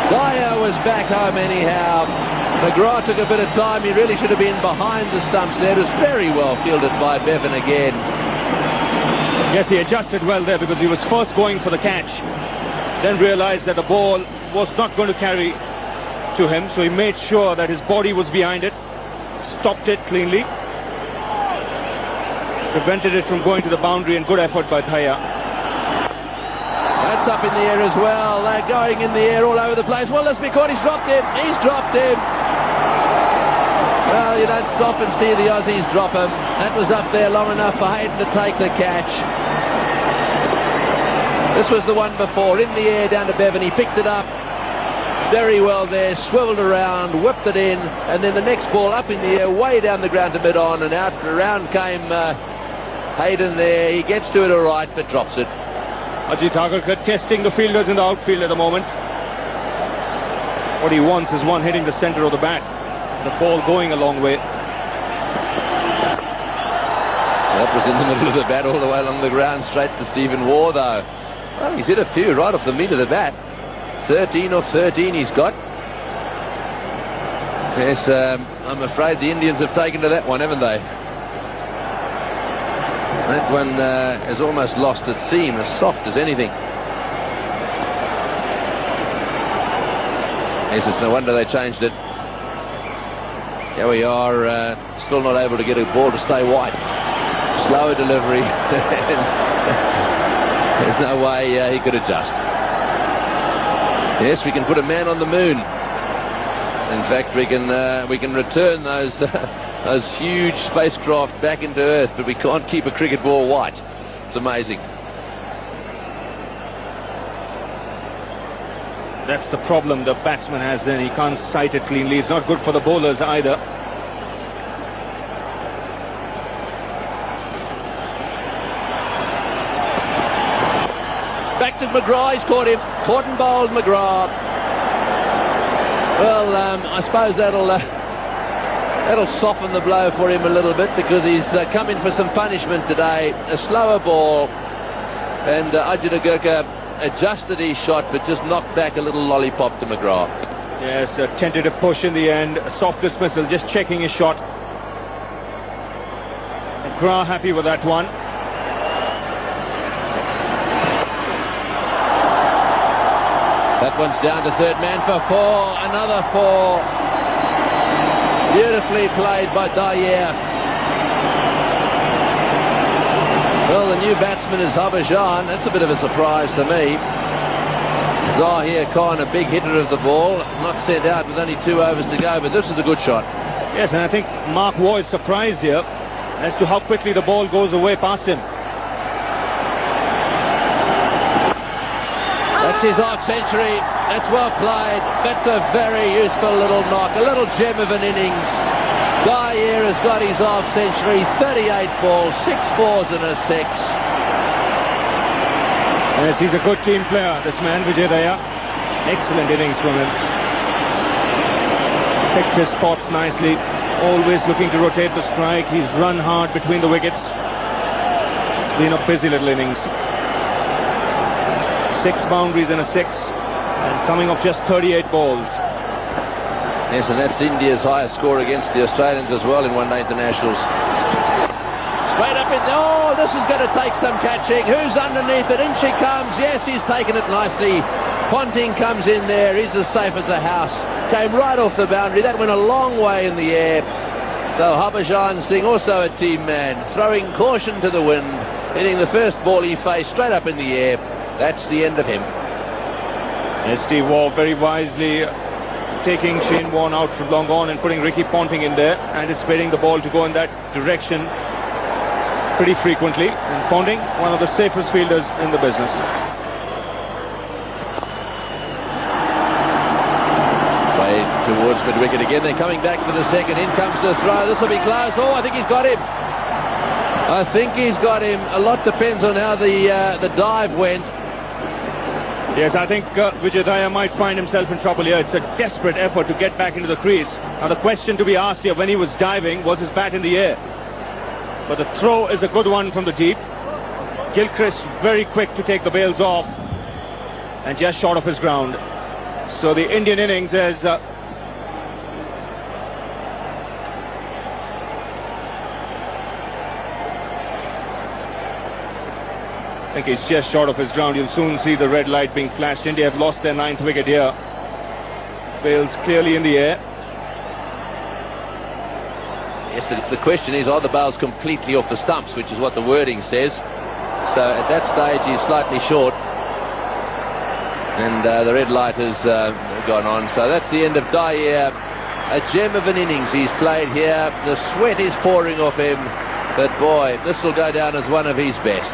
Dyer was back home anyhow. McGrath took a bit of time. He really should have been behind the stumps there. It was very well fielded by Bevan again. Yes, he adjusted well there because he was first going for the catch, then realized that the ball was not going to carry to him, so he made sure that his body was behind it, stopped it cleanly, prevented it from going to the boundary, and good effort by Dhaya. That's up in the air as well. They're going in the air all over the place. Well, let's be caught. He's dropped him. He's dropped him. Well, you don't stop and see the Aussies drop him. That was up there long enough for Hayden to take the catch. This was the one before, in the air down to Bevan. He picked it up very well there, swiveled around, whipped it in, and then the next ball up in the air, way down the ground to mid-on, and out around came Hayden there. He gets to it all right, but drops it. Ajit Agarkar testing the fielders in the outfield at the moment. What he wants is one hitting the center of the bat. The ball going a long way. That was in the middle of the bat all the way along the ground, straight to Stephen Waugh, though. Well, he's hit a few right off the meat of the bat. 13 of 13 he's got. Yes, I'm afraid the Indians have taken to that one, haven't they? That one has almost lost its seam, as soft as anything. Yes, it's no wonder they changed it. Here we are, still not able to get a ball to stay white. Slower delivery. There's no way he could adjust. Yes, we can put a man on the moon. In fact, we can return those those huge spacecraft back into Earth, but we can't keep a cricket ball white. It's amazing. That's the problem the batsman has then. He can't sight it cleanly. It's not good for the bowlers either. Back to McGrath. He's caught him. Caught and bowled McGrath. Well, I suppose that'll soften the blow for him a little bit, because he's come in for some punishment today. A slower ball, and Ajit Agarkar adjusted his shot, but just knocked back a little lollipop to McGrath. Yes, a tentative push in the end, a soft dismissal, just checking his shot. McGrath happy with that one. That one's down to third man for 4, another 4. Beautifully played by Dyer. Well, the new batsman is Harbhajan. That's a bit of a surprise to me. Zahir Khan, a big hitter of the ball, not sent out with only 2 overs to go, but this is a good shot. Yes, and I think Mark Waugh is surprised here as to how quickly the ball goes away past him. That's his half century. That's well played. That's a very useful little knock, a little gem of an innings. Dyer has got his half century, 38 balls, 6 fours and a 6. Yes, he's a good team player, this man, Vijay Daya. Excellent innings from him. Picked his spots nicely, always looking to rotate the strike. He's run hard between the wickets. It's been a busy little innings. 6 boundaries and a 6, and coming off just 38 balls. Yes, and that's India's highest score against the Australians as well in one-day internationals. Straight up in there. Oh, this is going to take some catching. Who's underneath it? In she comes. Yes, he's taken it nicely. Ponting comes in there. He's as safe as a house. Came right off the boundary. That went a long way in the air. So Harbhajan Singh, also a team man, throwing caution to the wind, hitting the first ball he faced straight up in the air. That's the end of him. Yes, Steve Waugh very wisely taking Shane Warne out from long on and putting Ricky Ponting in there, anticipating the ball to go in that direction pretty frequently. And Ponting, one of the safest fielders in the business. Play towards mid-wicket again. They're coming back for the second. In comes the throw. This will be close. Oh, I think he's got him. I think he's got him. A lot depends on how the dive went. Yes, I think Vijay Daya might find himself in trouble here. It's a desperate effort to get back into the crease. Now the question to be asked here, when he was diving, was his bat in the air? But the throw is a good one from the deep. Gilchrist very quick to take the bails off, and just short of his ground. So the Indian innings is I think he's just short of his ground. You'll soon see the red light being flashed. India have lost their 9th wicket here. Bails clearly in the air. Yes, the question is, are the bails completely off the stumps, which is what the wording says. So at that stage he's slightly short, and the red light has gone on. So that's the end of Dyer. A gem of an innings he's played here. The sweat is pouring off him, but boy, this will go down as one of his best.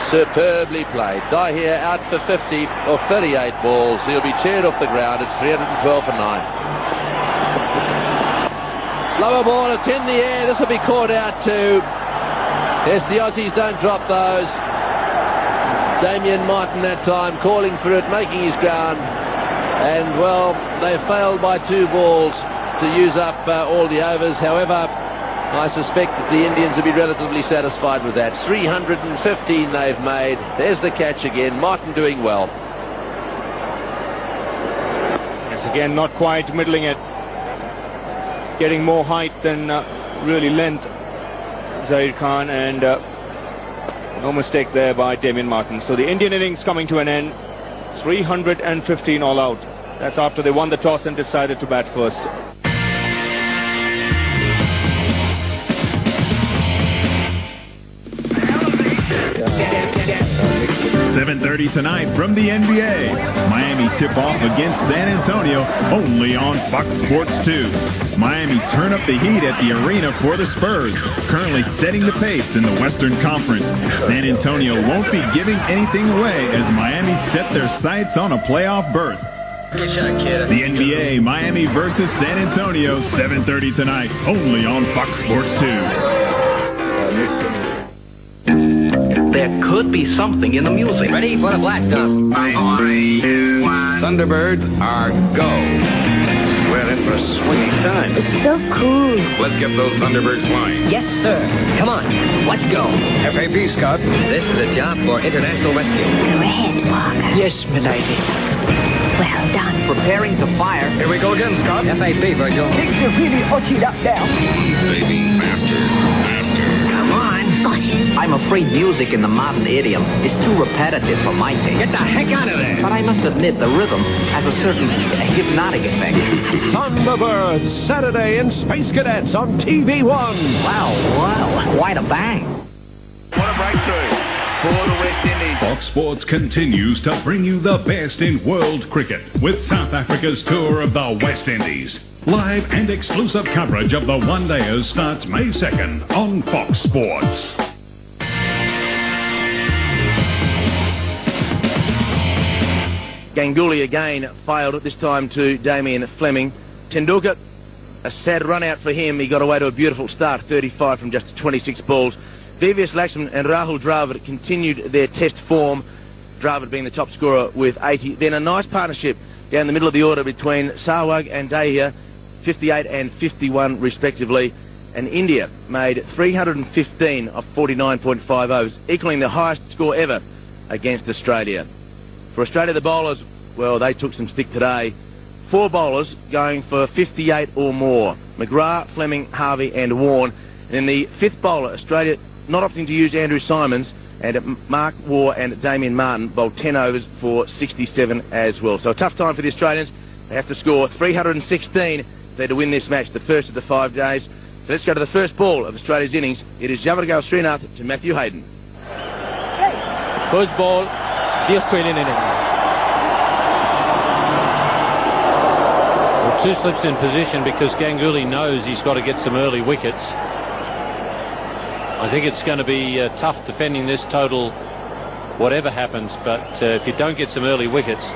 Superbly played. Dyer out for 50 or 38 balls. He'll be cheered off the ground. It's 312 for 9. Slower ball, it's in the air. This will be caught out too. Yes, the Aussies don't drop those. Damien Martin that time calling for it, making his ground. And, well, they failed by 2 balls to use up all the overs. However, I suspect that the Indians will be relatively satisfied with that. 315 they've made. There's the catch again. Martin doing well. Yes, again, not quite middling it. Getting more height than really length, Zaid Khan, and no mistake there by Damien Martin. So the Indian innings coming to an end. 315 all out. That's after they won the toss and decided to bat first. 7:30 tonight from the NBA. Miami tip-off against San Antonio, only on Fox Sports 2. Miami turn up the heat at the arena for the Spurs, currently setting the pace in the Western Conference. San Antonio won't be giving anything away as Miami set their sights on a playoff berth. The NBA, Miami versus San Antonio, 7:30 tonight, only on Fox Sports 2. There could be something in the music. Ready for the blast off. 3, 2, 1. Thunderbirds are go. We're in for a swinging time. It's so cool. Let's get those Thunderbirds flying. Yes, sir. Come on, let's go. FAP, Scott. This is a job for international rescue. Go ahead, Walker. Yes, milady. Well done. Preparing to fire. Here we go again, Scott. FAP, Virgil. Things are really hotted up now. Baby, master. Come on. Got it. I'm afraid music in the modern idiom is too repetitive for my taste. Get the heck out of there. But I must admit the rhythm has a certain hypnotic effect. Thunderbirds, Saturday in Space Cadets on TV1. Wow, quite a bang. What a breakthrough for the West Indies. Fox Sports continues to bring you the best in world cricket with South Africa's tour of the West Indies. Live and exclusive coverage of the one-dayers starts May 2nd on Fox Sports. Ganguly again failed, this time to Damien Fleming. Tendulkar, a sad run out for him. He got away to a beautiful start, 35 from just 26 balls. VVS Laxman and Rahul Dravid continued their test form, Dravid being the top scorer with 80. Then a nice partnership down the middle of the order between Sehwag and Dahia, 58 and 51 respectively. And India made 315 of 49.5 overs, equaling the highest score ever against Australia. For Australia, the bowlers, well, they took some stick today. 4 bowlers going for 58 or more. McGrath, Fleming, Harvey and Warne. And in the 5th bowler, Australia not opting to use Andrew Simons, and Mark Waugh and Damien Martin bowled 10 overs for 67 as well. So a tough time for the Australians. They have to score 316 if they're to win this match, the first of the 5 days. So let's go to the first ball of Australia's innings. It is Javagal Srinath to Matthew Hayden. First ball, the Australian innings. Well, 2 slips in position because Ganguly knows he's got to get some early wickets. I think it's going to be tough defending this total, whatever happens. But if you don't get some early wickets,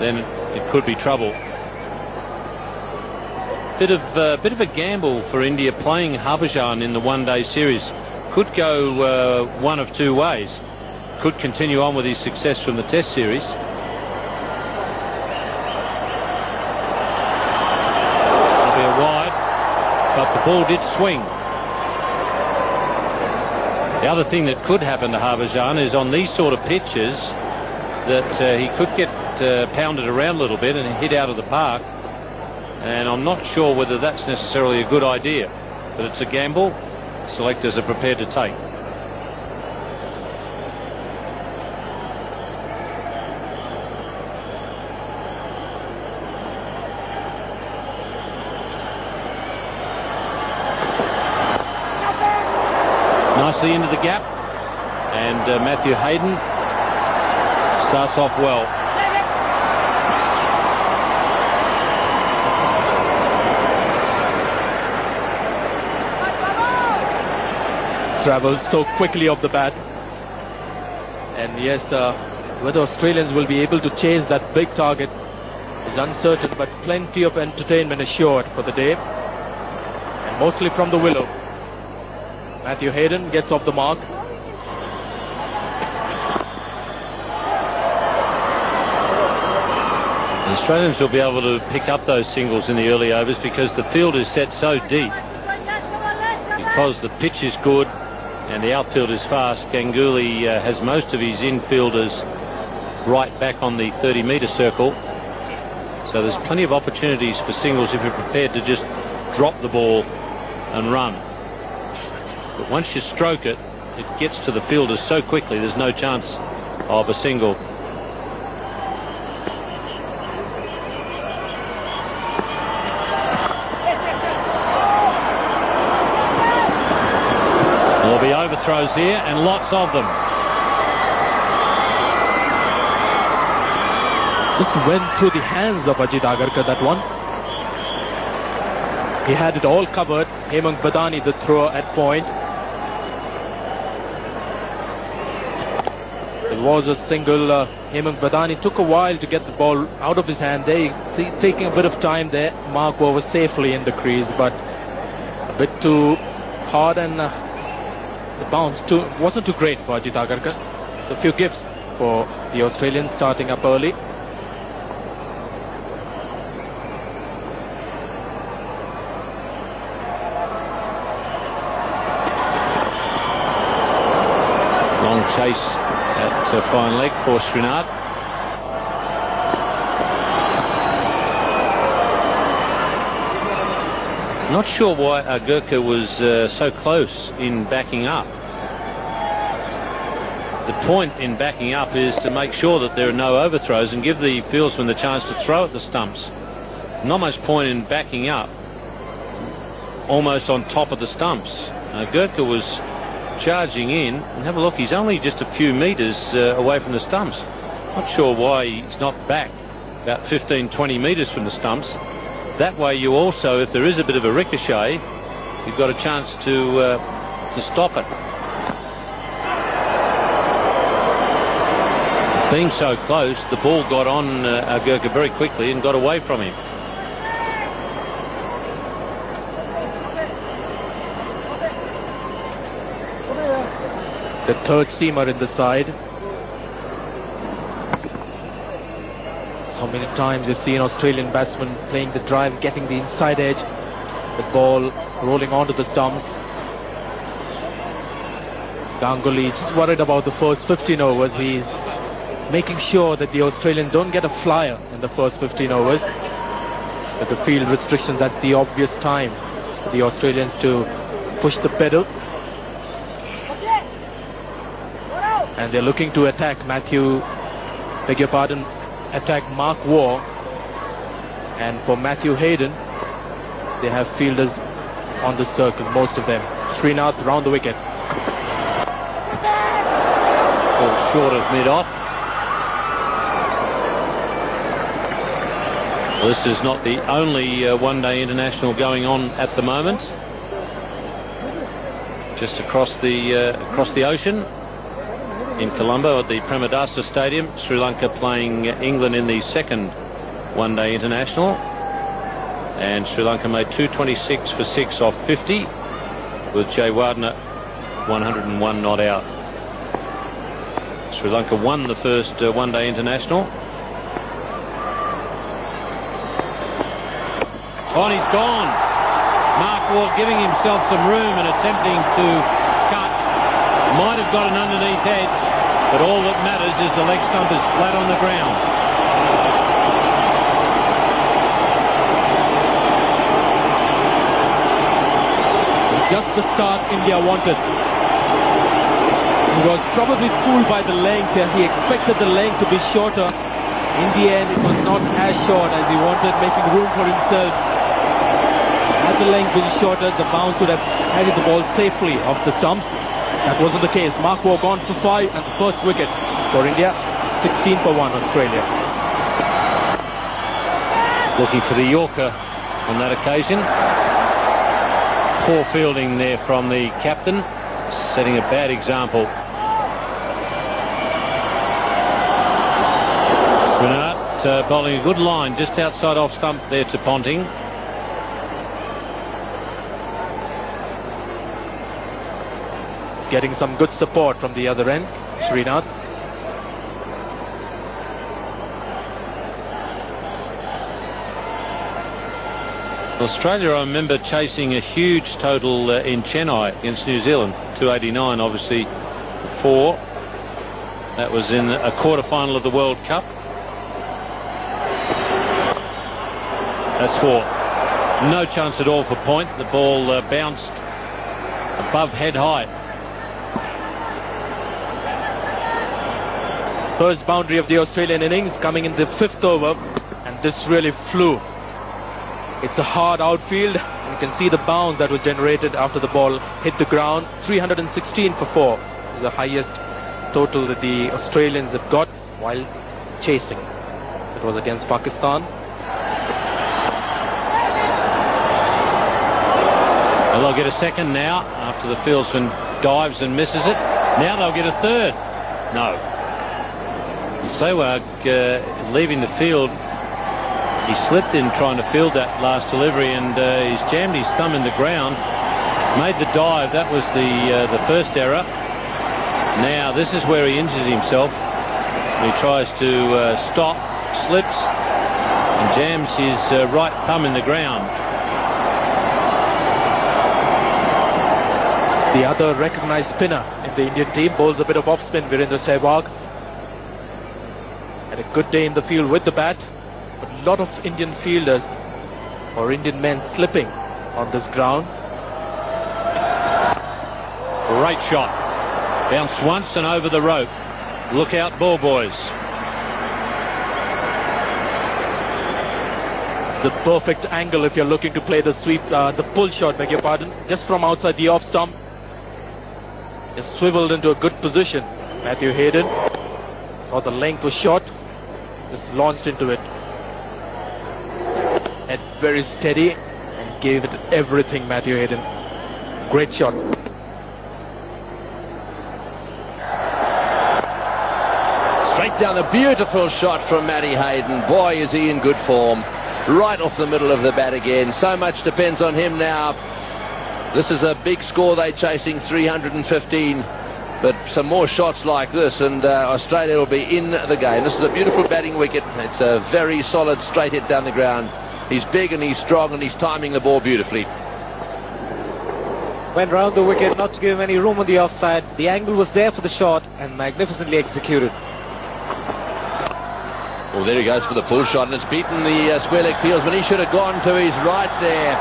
then it could be trouble. Bit of a gamble for India playing Harbhajan in the one-day series. Could go one of 2 ways. Could continue on with his success from the Test series. It'll be a wide, but the ball did swing. The other thing that could happen to Harbhajan is on these sort of pitches that he could get pounded around a little bit and hit out of the park. And I'm not sure whether that's necessarily a good idea, but it's a gamble selectors are prepared to take. Nicely into the gap, and Matthew Hayden starts off well. Travels so quickly off the bat. And yes, whether Australians will be able to chase that big target is uncertain, but plenty of entertainment assured for the day. And mostly from the willow. Matthew Hayden gets off the mark. The Australians will be able to pick up those singles in the early overs because the field is set so deep. Because the pitch is good and the outfield is fast, Ganguly has most of his infielders right back on the 30-metre circle. So there's plenty of opportunities for singles if you're prepared to just drop the ball and run. But once you stroke it, it gets to the fielders so quickly there's no chance of a single. There'll be overthrows here and lots of them. Just went through the hands of Ajit Agarkar, that one. He had it all covered. Hemang Badani, the thrower at point. It was a single. Hemang Badani took a while to get the ball out of his hand there. See, taking a bit of time there. Mark was safely in the crease, but a bit too hard, and the bounce wasn't too great for Ajit Agarkar. So a few gifts for the Australians starting up early. Chase at fine leg for Srinath. Not sure why Agarkar was so close in backing up. The point in backing up is to make sure that there are no overthrows and give the fieldsman the chance to throw at the stumps. Not much point in backing up almost on top of the stumps. Agarkar was charging in, and have a look, he's only just a few metres away from the stumps. Not sure why he's not back about 15-20 metres from the stumps. That way you also, if there is a bit of a ricochet, you've got a chance to stop it. Being so close, the ball got on Agarkar very quickly and got away from him. The third seamer in the side. So many times you've seen Australian batsmen playing the drive, getting the inside edge, the ball rolling onto the stumps. Ganguly just worried about the first 15 overs. He's making sure that the Australians don't get a flyer in the first 15 overs. With the field restrictions, that's the obvious time for the Australians to push the pedal. And they're looking to attack attack Mark Waugh. And for Matthew Hayden, they have fielders on the circle, most of them. Srinath round the wicket. Falls short of mid-off. This is not the only one-day international going on at the moment. Just across the ocean. In Colombo at the Premadasa Stadium, Sri Lanka playing England in the second one-day international, and Sri Lanka made 226 for 6 off 50 with Jayawardene 101 not out. Sri Lanka won the first one-day international. Oh, and he's gone. Mark Waugh giving himself some room and attempting to cut. Might have got an underneath edge, but all that matters is the leg stump is flat on the ground. Just the start India wanted. He was probably fooled by the length. He expected the length to be shorter. In the end, it was not as short as he wanted, making room for himself. Had the length been shorter, the bounce would have carried the ball safely off the stumps. That wasn't the case. Mark Waugh gone for 5 and the first wicket for India. 16 for 1 Australia. Looking for the Yorker on that occasion. Poor fielding there from the captain, setting a bad example. Srinath bowling a good line just outside off stump there to Ponting. Getting some good support from the other end, Srinath. Australia, I remember chasing a huge total in Chennai against New Zealand, 289 obviously 4. That was in a quarter-final of the World Cup. That's 4. No chance at all for point. The ball bounced above head height. First boundary of the Australian innings coming in the 5th over, and this really flew. It's a hard outfield. You can see the bounce that was generated after the ball hit the ground. 316 for 4, the highest total that the Australians have got while chasing. It was against Pakistan. Well, they'll get a second now after the fieldsman dives and misses it. Now they'll get a third. No. Sehwag leaving the field. He slipped in trying to field that last delivery, and he's jammed his thumb in the ground. Made the dive. That was the first error. Now this is where he injures himself. He tries to stop, slips, and jams his right thumb in the ground. The other recognised spinner in the Indian team bowls a bit of off spin. Virendra Sehwag had a good day in the field with the bat. A lot of Indian fielders or Indian men slipping on this ground. Great shot. Bounced once and over the rope. Look out, ball boys. The perfect angle if you're looking to play the sweep, the pull shot, beg your pardon, just from outside the off stump. Just swiveled into a good position. Matthew Hayden saw the length was short, just launched into it. And very steady and gave it everything, Matthew Hayden. Great shot. Straight down, a beautiful shot from Matty Hayden. Boy, is he in good form. Right off the middle of the bat again. So much depends on him now. This is a big score they're chasing, 315. But some more shots like this and Australia will be in the game. This is a beautiful batting wicket. It's a very solid straight hit down the ground. He's big and he's strong and he's timing the ball beautifully. Went round the wicket, not to give him any room on the offside. The angle was there for the shot and magnificently executed. Well, there he goes for the pull shot, and it's beaten the square leg fieldsman. He should have gone to his right there.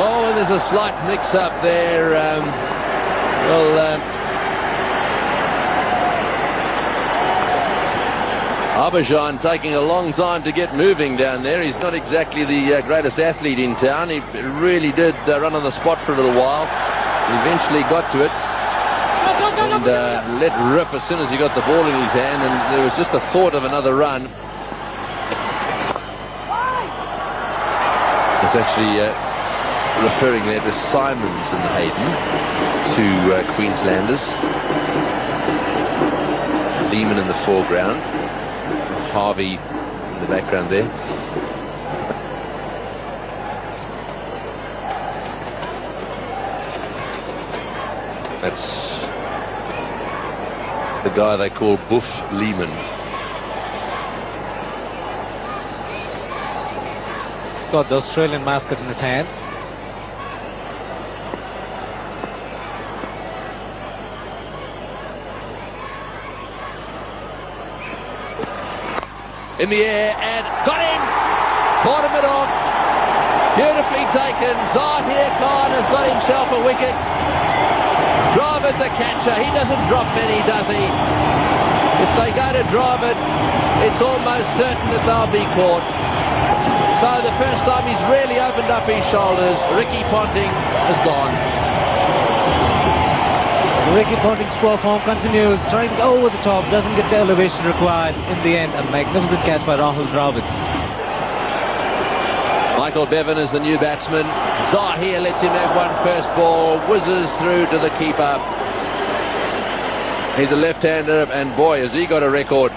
Oh, and there's a slight mix-up there. Harbhajan taking a long time to get moving down there. He's not exactly the greatest athlete in town. He really did run on the spot for a little while. He eventually got to it and let rip as soon as he got the ball in his hand, and there was just a thought of another run. It's actually referring there to Simons and Hayden, two Queenslanders. Lehman in the foreground, Harvey in the background there. That's the guy they call Buff Lehman. Got the Australian mascot in his hand. In the air and got him! Caught him it off. Beautifully taken. Zahir Khan has got himself a wicket. Dravid the catcher. He doesn't drop many, does he? If they go to Dravid, it's almost certain that they'll be caught. So the first time he's really opened up his shoulders, Ricky Ponting has gone. Ricky Ponting's poor form continues, trying to go over the top, doesn't get the elevation required. In the end, a magnificent catch by Rahul Dravid. Michael Bevan is the new batsman. Zahir lets him have one first ball, whizzes through to the keeper. He's a left-hander, and boy, has he got a record.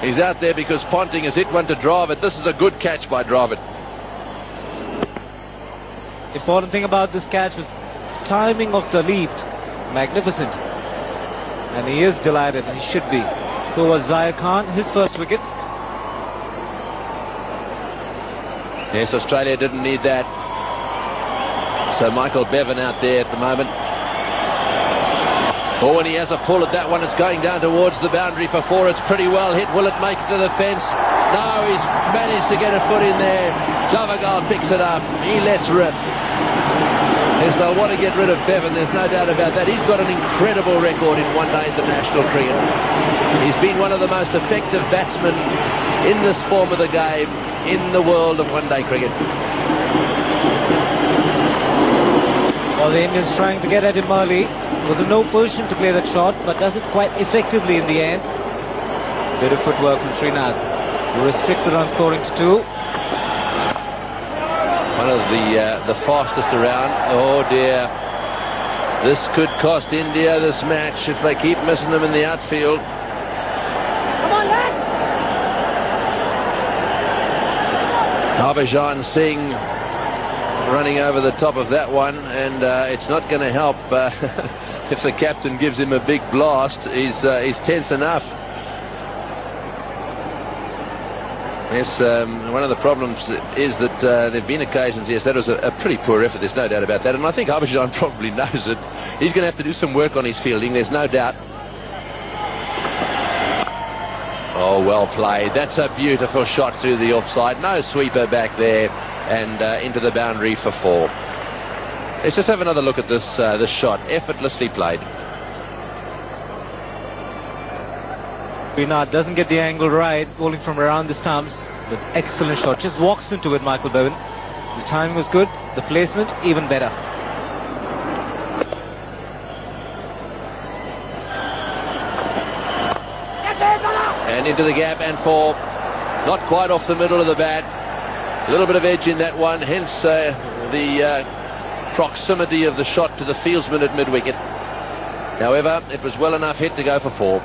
He's out there because Ponting has hit one to Dravid. This is a good catch by Dravid. Important thing about this catch was timing of the leap. Magnificent. And he is delighted, and he should be. So was Zahir Khan, his first wicket. Yes, Australia didn't need that. So Michael Bevan out there at the moment. Oh, and he has a pull at that one. It's going down towards the boundary for 4. It's pretty well hit. Will it make it to the fence? No, he's managed to get a foot in there. Javagal picks it up. He lets rip. Yes, they'll want to get rid of Bevan. There's no doubt about that. He's got an incredible record in one-day international cricket. He's been one of the most effective batsmen in this form of the game in the world of one-day cricket. Well, the Indians trying to get at him early. Was in no position to play that shot, but does it quite effectively in the end. Bit of footwork from Srinath, who restricts the run scoring to 2. One of the fastest around. Oh dear. This could cost India this match if they keep missing them in the outfield. Come on, lad! Harbhajan Singh running over the top of that one, and it's not going to help if the captain gives him a big blast. He's tense enough. Yes, one of the problems is that there have been occasions, yes, that was a pretty poor effort, there's no doubt about that, and I think Harbhajan probably knows it. He's going to have to do some work on his fielding, there's no doubt. Oh, well played. That's a beautiful shot through the offside. No sweeper back there, and into the boundary for 4. Let's just have another look at this shot. Effortlessly played. Srinath doesn't get the angle right, bowling from around the stumps, but excellent shot. Just walks into it, Michael Bevan. His timing was good, the placement even better. And into the gap and 4. Not quite off the middle of the bat. A little bit of edge in that one, hence the proximity of the shot to the fieldsman at mid-wicket. However, it was well enough hit to go for 4.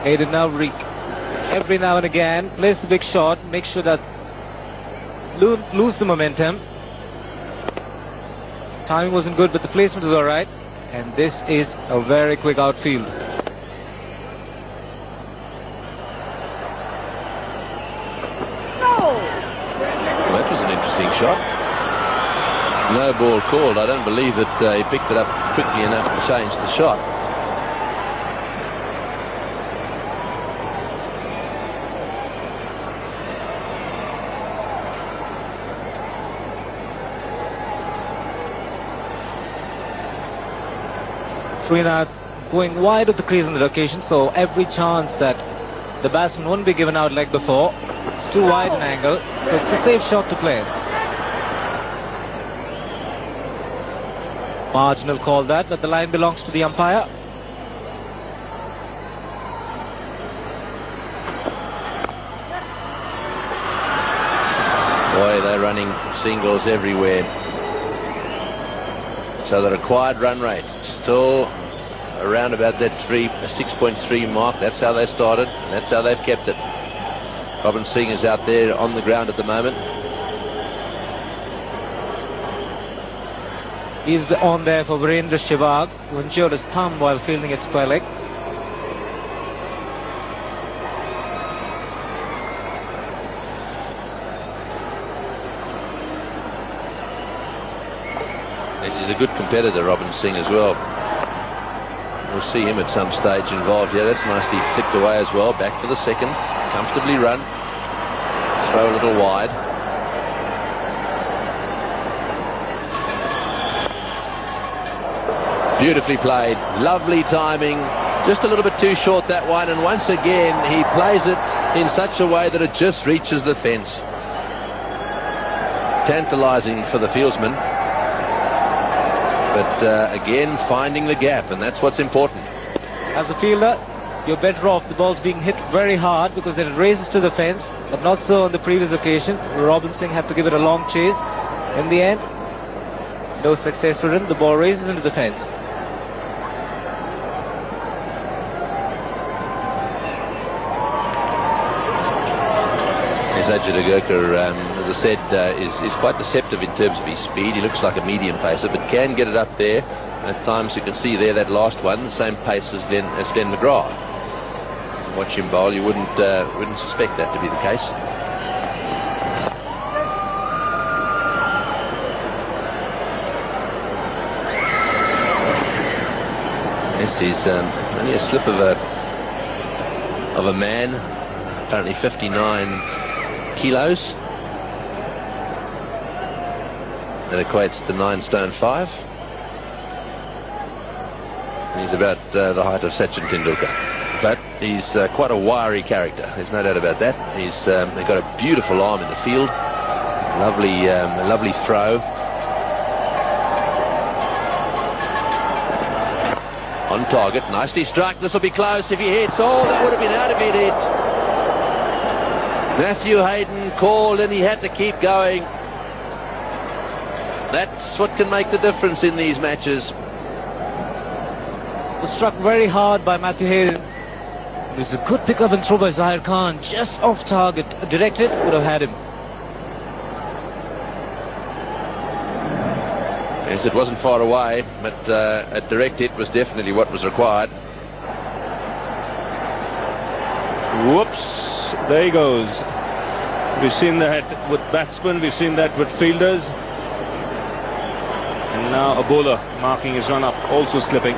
Aiden Navrik, every now and again, plays the big shot, make sure that lose the momentum. Timing wasn't good, but the placement was alright. And this is a very quick outfield. Shot. No ball called. I don't believe that he picked it up quickly enough to change the shot. Srinath going wide of the crease on the occasion, so every chance that the batsman won't be given out like before. It's too wide an angle, so it's a safe shot to play. Marginal call that, but the line belongs to the umpire. Boy, they're running singles everywhere. So the required run rate still around about that 6.3 mark. That's how they started, and that's how they've kept it. Robin Singh is out there on the ground at the moment. He's on there for Virendra Sehwag, who injured his thumb while fielding at square leg. This is a good competitor, Robin Singh, as well. We'll see him at some stage involved. Yeah, that's nicely flicked away as well. Back for the second. Comfortably run. Throw a little wide. Beautifully played. Lovely timing. Just a little bit too short, that one. And once again, he plays it in such a way that it just reaches the fence. Tantalising for the fieldsman. But again, finding the gap, and that's what's important. As a fielder, you're better off the ball's being hit very hard because then it raises to the fence, but not so on the previous occasion. Robin Singh had to give it a long chase. In the end, no success for him. The ball raises into the fence. Ajit Agarkar, as I said, is quite deceptive in terms of his speed. He looks like a medium pacer, but can get it up there. At times you can see there that last one, the same pace as Glenn McGrath. Watch him bowl, you wouldn't suspect that to be the case. Yes, he's only a slip of a man, apparently 59 kilos. That equates to 9 stone 5. He's about the height of Sachin Tendulkar. But he's quite a wiry character, there's no doubt about that. He's got a beautiful arm in the field. Lovely throw. On target, nicely struck. This will be close if he hits. Oh, that would have been out if he'd hit. Matthew Hayden called and he had to keep going. That's what can make the difference in these matches. Was struck very hard by Matthew Hayden. It was a good pick-up and throw by Zahir Khan. Just off target. Directed, would have had him. Yes, it wasn't far away, but a direct hit was definitely what was required. Whoops, there he goes. We've seen that with batsmen, we've seen that with fielders. And now a bowler marking his run up, also slipping.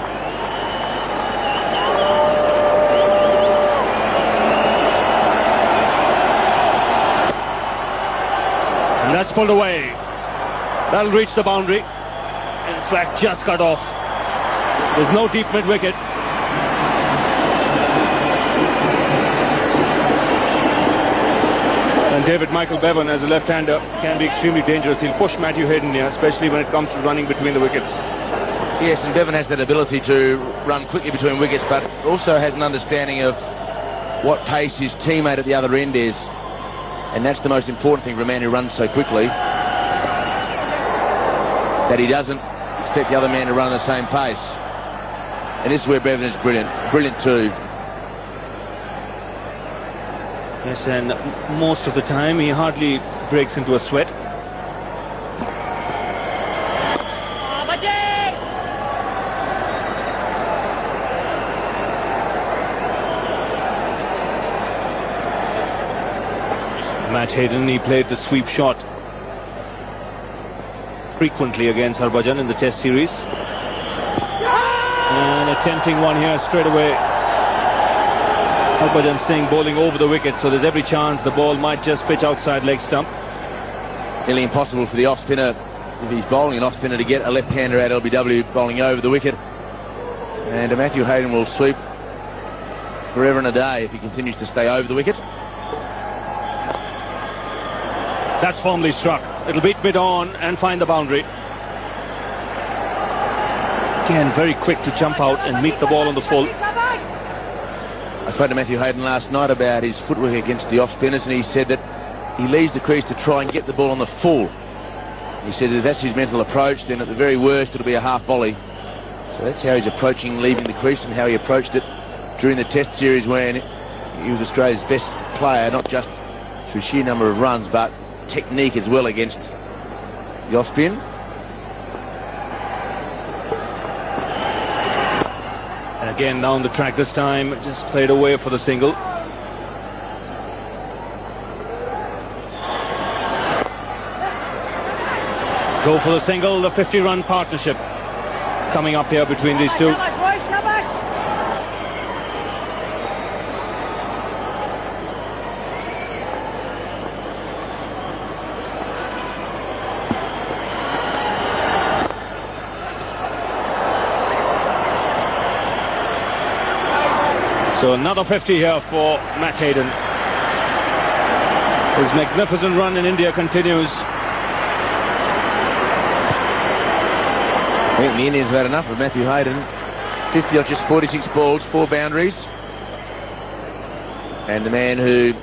And that's pulled away. That'll reach the boundary. In fact, just cut off. There's no deep mid-wicket. And David Michael Bevan, as a left-hander, can be extremely dangerous. He'll push Matthew Hayden here, especially when it comes to running between the wickets. Yes, and Bevan has that ability to run quickly between wickets, but also has an understanding of what pace his teammate at the other end is. And that's the most important thing for a man who runs so quickly, that he doesn't expect the other man to run at the same pace. And this is where Bevan is brilliant too. Yes, and most of the time he hardly breaks into a sweat. Matt Hayden, he played the sweep shot frequently against Harbhajan in the Test series. And attempting one here straight away. Harbhajan Singh bowling over the wicket, so there's every chance the ball might just pitch outside leg stump. Nearly impossible for the off-spinner, if he's bowling an off-spinner, to get a left-hander at LBW bowling over the wicket. And Matthew Hayden will sweep forever and a day if he continues to stay over the wicket. That's firmly struck. It'll beat mid-on and find the boundary. Again, very quick to jump out and meet the ball on the full. I spoke to Matthew Hayden last night about his footwork against the off-spinners, and he said that he leaves the crease to try and get the ball on the full. He said that that's his mental approach, then at the very worst it'll be a half volley. So that's how he's approaching leaving the crease and how he approached it during the Test series when he was Australia's best player, not just through sheer number of runs, but technique as well against the off-spin. And again down the track this time, just played away for the single. Go for the single, the 50-run partnership coming up here between these two. So another 50 here for Matt Hayden. His magnificent run in India continues. I think the Indians have had enough of Matthew Hayden. 50 off just 46 balls, 4 boundaries. And the man who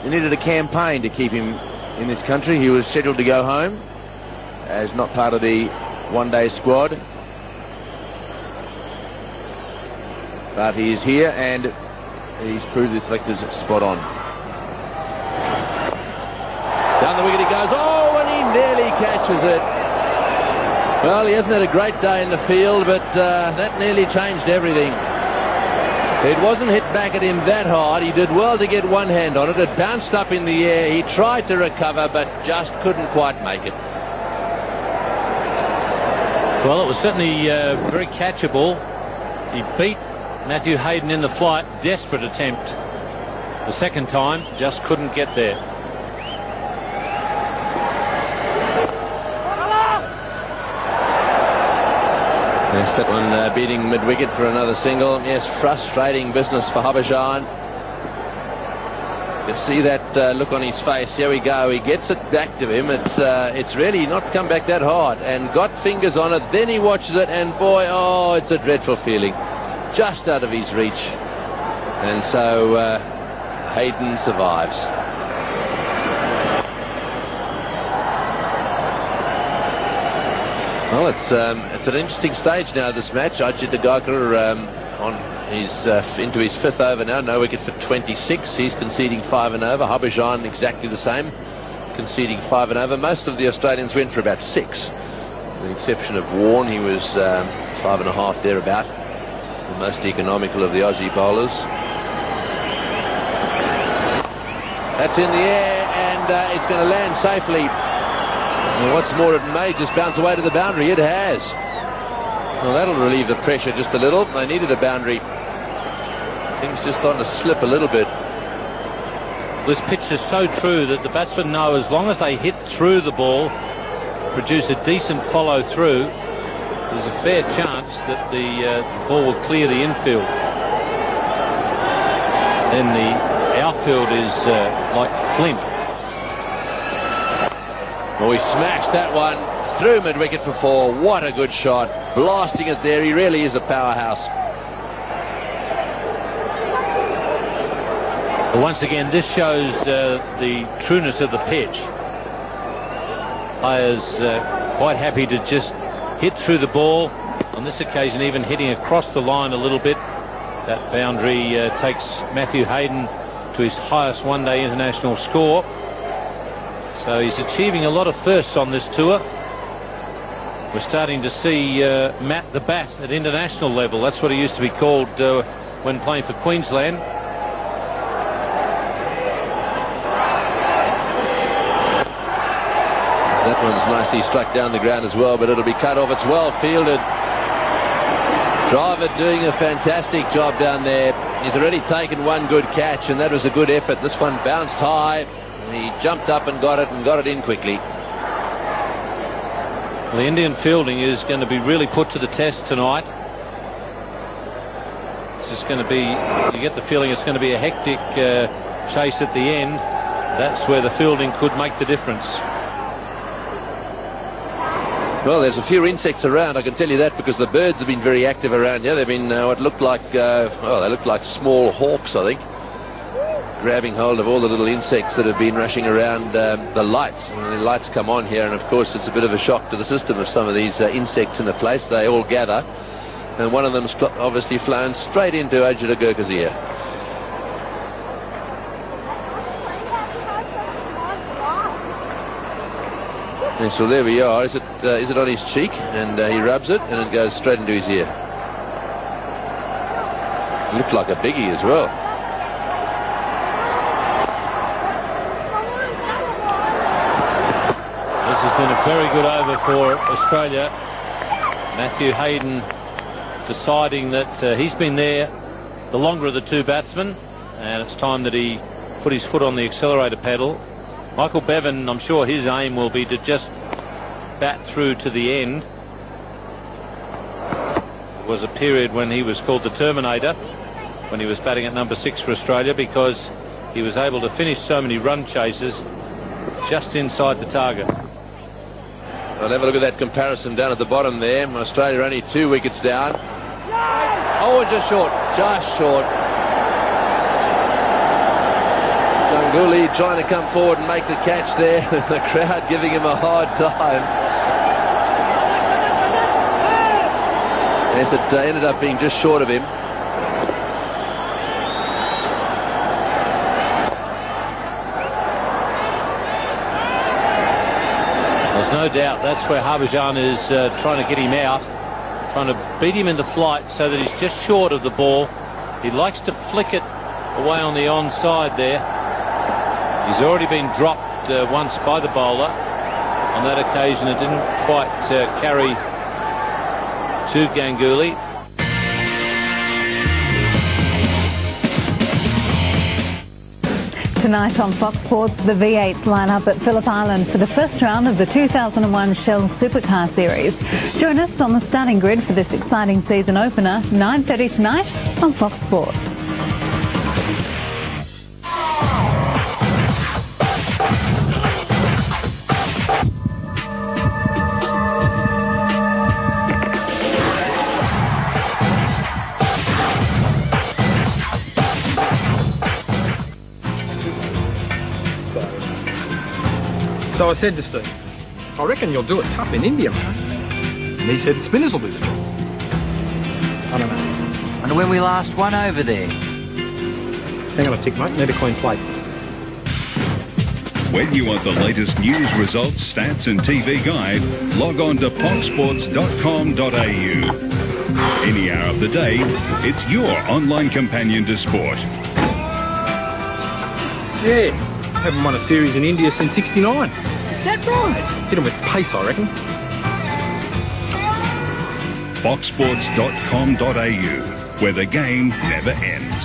needed a campaign to keep him in this country. He was scheduled to go home as not part of the one-day squad. But he is here and he's proved the selectors spot on. Down the wicket he goes. Oh, and he nearly catches it. Well, he hasn't had a great day in the field, but that nearly changed everything. It wasn't hit back at him that hard. He did well to get one hand on it. It bounced up in the air. He tried to recover, but just couldn't quite make it. Well, it was certainly very catchable. He beat Matthew Hayden in the flight. Desperate attempt the second time, just couldn't get there. Yes, that one beating mid-wicket for another single. Yes, frustrating business for Harbhajan. You see that look on his face. Here we go. He gets it back to him. It's really not come back that hard, and got fingers on it. Then he watches it, and boy, oh, it's a dreadful feeling. Just out of his reach. And so Hayden survives. Well, it's an interesting stage now, this match. Ajit Agarkar on into his 5th over now, no wicket for 26. He's conceding 5 and over. Harbhajan exactly the same, conceding 5 and over. Most of the Australians went for about 6, with the exception of Warne. He was 5.5 thereabout, the most economical of the Aussie bowlers. That's in the air, and it's going to land safely. And what's more, it may just bounce away to the boundary. It has. Well, that'll relieve the pressure just a little. They needed a boundary. Things just starting to slip a little bit. This pitch is so true that the batsmen know as long as they hit through the ball, produce a decent follow through, there's a fair chance that the ball will clear the infield. Then the outfield is like flint. Oh, he smashed that one through mid-wicket for 4. What a good shot. Blasting it there. He really is a powerhouse. But once again, this shows the trueness of the pitch. Players quite happy to just hit through the ball. On this occasion, even hitting across the line a little bit. That boundary takes Matthew Hayden to his highest one-day international score. So he's achieving a lot of firsts on this tour. We're starting to see Matt the Bat at international level. That's what he used to be called when playing for Queensland. That one's nicely struck down the ground as well, but it'll be cut off. It's well fielded. Driver doing a fantastic job down there. He's already taken one good catch, and that was a good effort. This one bounced high. He jumped up and got it in quickly. Well, the Indian fielding is going to be really put to the test tonight. It's just going to be, you get the feeling it's going to be a hectic chase at the end. That's where the fielding could make the difference. Well, there's a few insects around, I can tell you that, because the birds have been very active around here. They've been what looked like, they look like small hawks, I think, grabbing hold of all the little insects that have been rushing around the lights. And the lights come on here, and of course it's a bit of a shock to the system of some of these insects in the place. They all gather, and one of them's obviously flown straight into Ajit Agarkar's ear. And so there we are. Is it on his cheek? And he rubs it, and it goes straight into his ear. It looked like a biggie as well. This has been a very good over for Australia. Matthew Hayden deciding that he's been there the longer of the two batsmen, and it's time that he put his foot on the accelerator pedal. Michael Bevan, I'm sure his aim will be to just bat through to the end. It was a period when he was called the Terminator, when he was batting at number 6 for Australia, because he was able to finish so many run chases just inside the target. Well, have a look at that comparison down at the bottom there. Australia only 2 wickets down. Oh, just short. Ganguly trying to come forward and make the catch there. The crowd giving him a hard time. Yes, it ended up being just short of him. There's no doubt that's where Harbhajan is trying to get him out, trying to beat him into flight so that he's just short of the ball. He likes to flick it away on the onside there. He's already been dropped once by the bowler. On that occasion, it didn't quite carry to Ganguly. Tonight on Fox Sports, the V8s line up at Phillip Island for the first round of the 2001 Shell Supercar Series. Join us on the starting grid for this exciting season opener, 9:30 tonight on Fox Sports. So I said to Steve, I reckon you'll do it tough in India, mate. And he said, spinners will do the job. I don't know. Wonder when we last won over there. Hang on a tick, mate. Need a clean plate. When you want the latest news, results, stats and TV guide, log on to foxsports.com.au. Any hour of the day, it's your online companion to sport. Yeah. Haven't won a series in India since '69. Is that right? Hit them with pace, I reckon. foxsports.com.au, where the game never ends.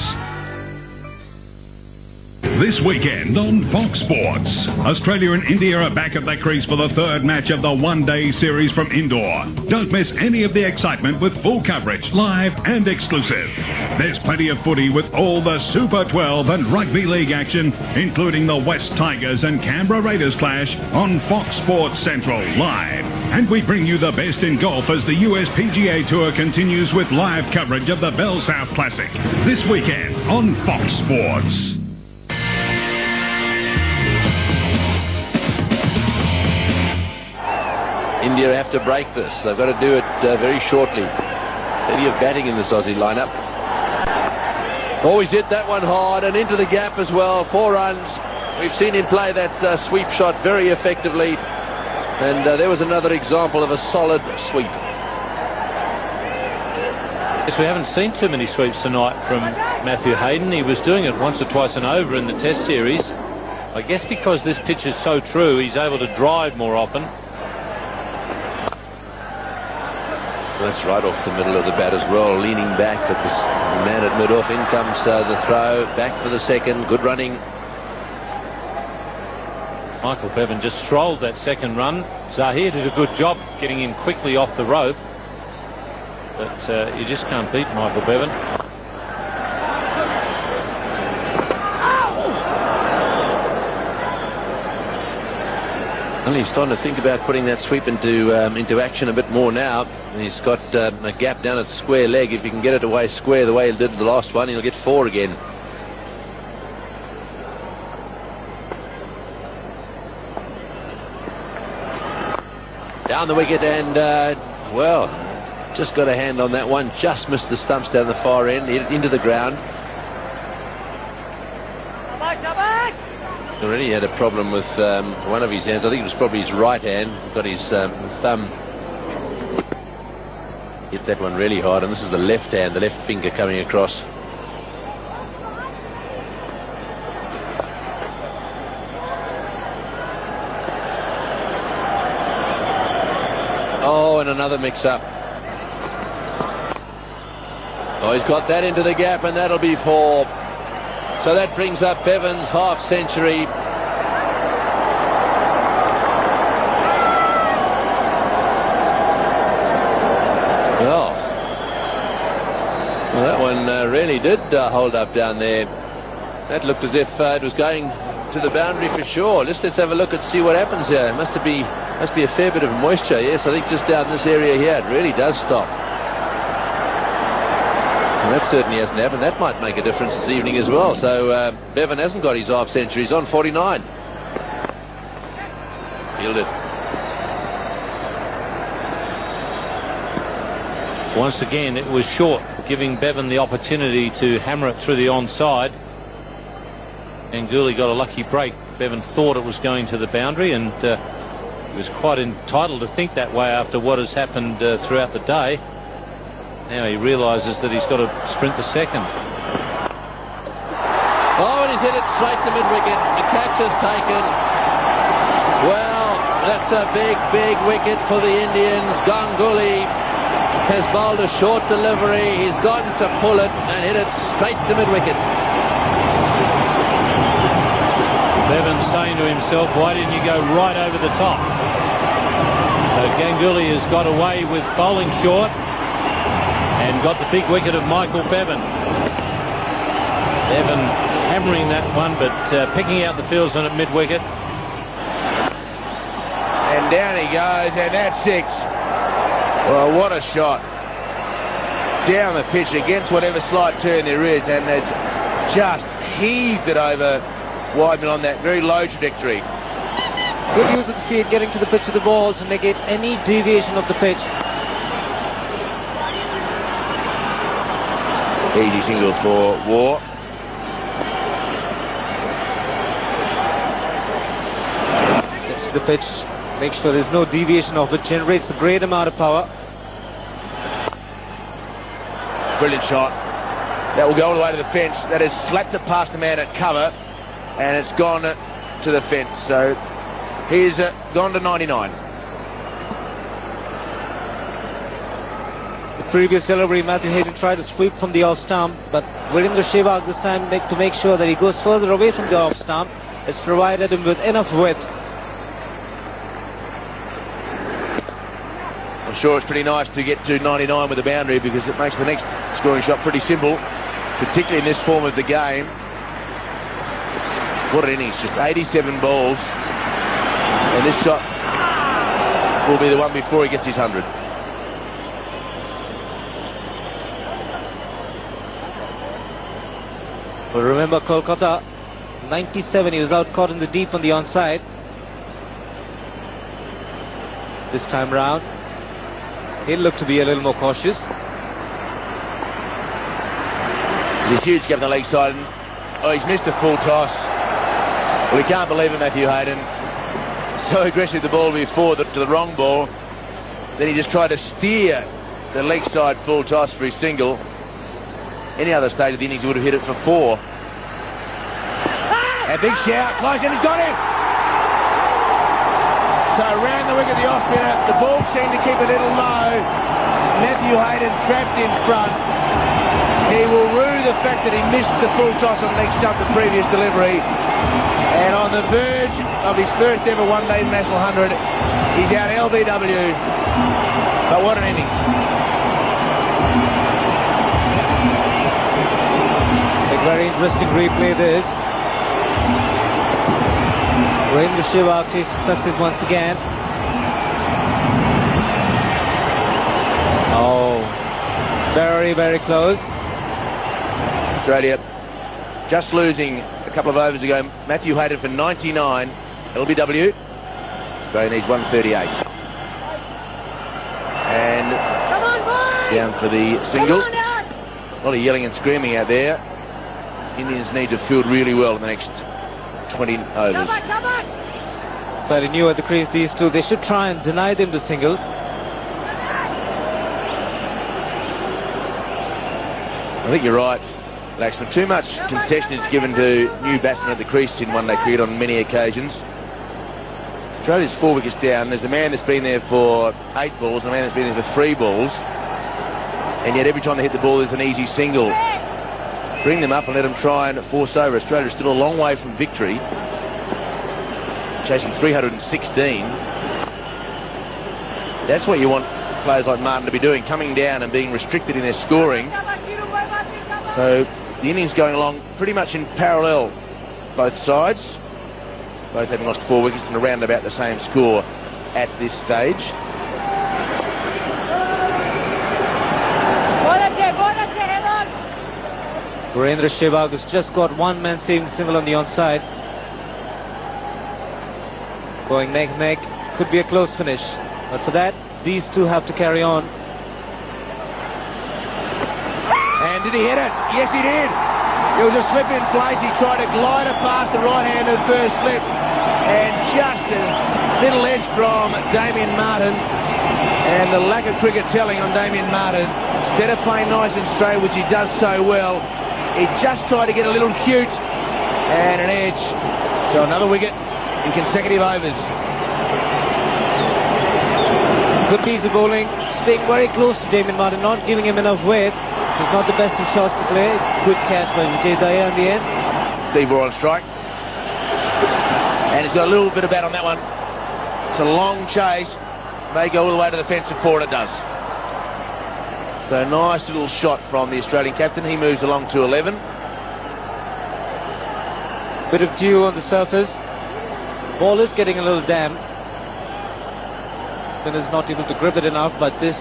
This weekend on Fox Sports, Australia and India are back at the crease for the third match of the one-day series from Indore. Don't miss any of the excitement with full coverage, live and exclusive. There's plenty of footy with all the Super 12 and Rugby League action, including the West Tigers and Canberra Raiders clash on Fox Sports Central live. And we bring you the best in golf as the US PGA Tour continues with live coverage of the Bell South Classic this weekend on Fox Sports. India have to break this. They've got to do it very shortly. Plenty of batting in this Aussie lineup. Oh, he's hit that one hard and into the gap as well. 4 runs. We've seen him play that sweep shot very effectively. And there was another example of a solid sweep. Yes, we haven't seen too many sweeps tonight from Matthew Hayden. He was doing it once or twice and over in the Test series. I guess because this pitch is so true, he's able to drive more often. That's right off the middle of the bat as well, leaning back at the man at mid-off. In comes the throw, back for the second, good running. Michael Bevan just strolled that second run. Zahir did a good job getting him quickly off the rope. But you just can't beat Michael Bevan. Well, he's starting to think about putting that sweep into action a bit more now. He's got a gap down at the square leg. If he can get it away square the way he did the last one, he'll get 4 again. Down the wicket and, well, just got a hand on that one. Just missed the stumps down the far end, hit it into the ground. Already had a problem with one of his hands. I think it was probably his right hand. Got his thumb. Hit that one really hard, and this is the left hand, the left finger coming across. Oh, and another mix-up. Oh, he's got that into the gap, and that'll be 4. So that brings up Bevan's half century. Well, that one really did hold up down there. That looked as if it was going to the boundary for sure. Let's have a look and see what happens here. It must be a fair bit of moisture. Yes, I think just down this area here it really does stop. And that certainly hasn't happened. That might make a difference this evening as well. So Bevan hasn't got his half centuries on 49. Fielded. Once again, it was short, giving Bevan the opportunity to hammer it through the onside. And Ganguly got a lucky break. Bevan thought it was going to the boundary, and he was quite entitled to think that way after what has happened throughout the day. Now he realises that he's got to sprint the second. Oh, and he's hit it straight to mid-wicket. The catch is taken. Well, that's a big, big wicket for the Indians. Ganguly has bowled a short delivery. He's gone to pull it and hit it straight to mid-wicket. saying to himself, why didn't you go right over the top? So Ganguly has got away with bowling short and got the big wicket of Michael Bevan. Bevan hammering that one, but picking out the fields on at mid-wicket. And down he goes, and that's 6. Well, what a shot. Down the pitch against whatever slight turn there is, and it's just heaved it over Wideman on that very low trajectory. Good use of the field, getting to the pitch of the ball to negate any deviation of the pitch. Easy single for Waugh. Gets to the pitch, make sure there's no deviation of it, generates a great amount of power. Brilliant shot. That will go all the way to the fence. That has slapped it past the man at cover, and it's gone to the fence. So he's gone to 99. The previous delivery, Matthew Hayden tried to sweep from the off stump, but Virendra Sehwag this time to make sure that he goes further away from the off stump, has provided him with enough width. I'm sure it's pretty nice to get to 99 with a boundary, because it makes the next scoring shot pretty simple, particularly in this form of the game. What an innings, just 87 balls, and this shot will be the one before he gets his 100. Well, remember Kolkata, 97, he was out caught in the deep on the onside. This time round, he'll look to be a little more cautious. There's a huge gap on the leg side, and he's missed a full toss. Well, he can't believe it, Matthew Hayden. So aggressive the ball before to the wrong ball. Then he just tried to steer the leg side full toss for his single. Any other stage of the innings he would have hit it for 4. A big shout, close, and he's got him! So round the wicket, the off spinner, the ball seemed to keep a little low. Matthew Hayden trapped in front. He will rue the fact that he missed the full toss on leg stump the previous delivery. And on the verge of his first ever one-day international 100, he's out LBW. But what an innings. A very interesting replay this. Virendra Sehwag tasting success once again. Oh, very, very close. Australia just losing a couple of overs ago. Matthew Hayden for 99 LBW. Australia needs 138. And down for the single. A lot of yelling and screaming out there. Indians need to field really well in the next 20 overs. But he knew at the crease these two, they should try and deny them the singles. I think you're right, Laxman. Too much concession is given to new batsmen at the crease in one-day cricket on many occasions. Australia's 4 wickets down. There's a man that's been there for 8 balls and a man that's been there for 3 balls. And yet every time they hit the ball, there's an easy single. Bring them up and let them try and force over. Australia's still a long way from victory. Chasing 316. That's what you want players like Martin to be doing, coming down and being restricted in their scoring. So the innings going along pretty much in parallel, both sides. Both having lost 4 wickets and around about the same score at this stage. Virendra Sehwag has just got one man saving single on the onside. Going neck-neck, could be a close finish. But for that, these two have to carry on. And did he hit it? Yes, he did. It was a slip in place. He tried to glide it past the right hand of the first slip. And just a little edge from Damien Martyn. And the lack of cricket telling on Damien Martyn. Instead of playing nice and straight, which he does so well, he just tried to get a little cute. And an edge. So another wicket in consecutive overs. Good piece of bowling, staying very close to Damien Martyn, not giving him enough weight. It was not the best of shots to play. Good catch by Vijay Daya in the end. Steve Waugh on strike. And he's got a little bit of bat on that one. It's a long chase. May go all the way to the fence and four, and it does. So nice little shot from the Australian captain. He moves along to 11. Bit of dew on the surface. Ball is getting a little damp. Spinner's not able to grip it enough, but this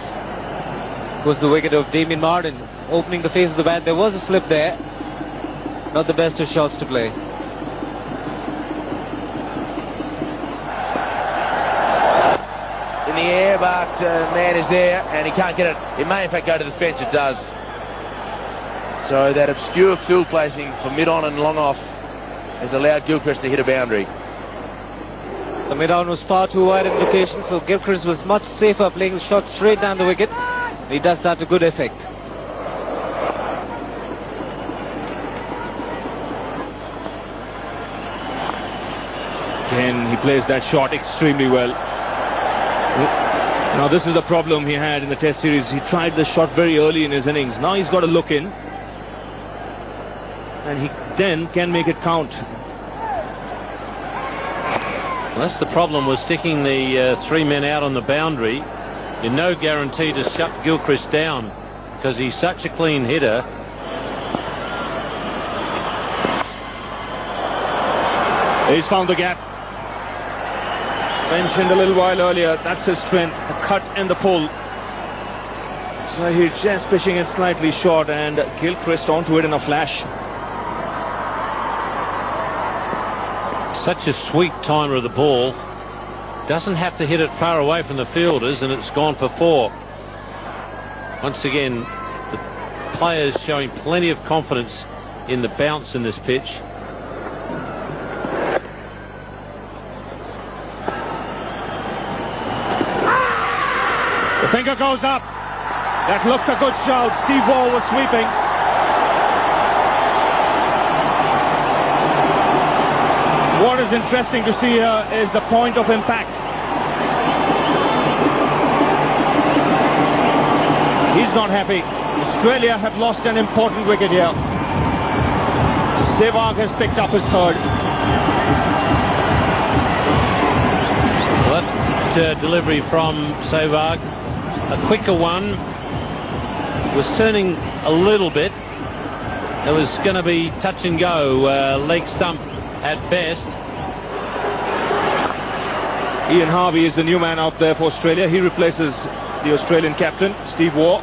was the wicket of Damien Martin opening the face of the bat. There was a slip there. Not the best of shots to play. In the air, but man is there and he can't get it. It may in fact go to the fence. It does. So that obscure field placing for mid-on and long off has allowed Gilchrist to hit a boundary. The mid-on was far too wide in location, so Gilchrist was much safer playing the shot straight down the wicket. He does that to good effect. Again, he plays that shot extremely well. Now this is the problem he had in the Test series. He tried the shot very early in his innings. Now he's got to look in, and he then can make it count. Well, that's the problem with sticking the three men out on the boundary. You're no guarantee to shut Gilchrist down because he's such a clean hitter. He's found the gap. Mentioned a little while earlier, that's his strength, the cut and the pull. So he's just pitching it slightly short, and Gilchrist onto it in a flash. Such a sweet timer of the ball. Doesn't have to hit it far away from the fielders, and it's gone for four. Once again, the players showing plenty of confidence in the bounce in this pitch. The finger goes up. That looked a good shout. Steve Waugh was sweeping. What is interesting to see here is the point of impact. He's not happy. Australia have lost an important wicket here. Sehwag has picked up his third. That delivery from Sehwag, a quicker one, was turning a little bit. It was going to be touch and go, leg stump at best. Ian Harvey is the new man out there for Australia. He replaces the Australian captain, Steve Waugh.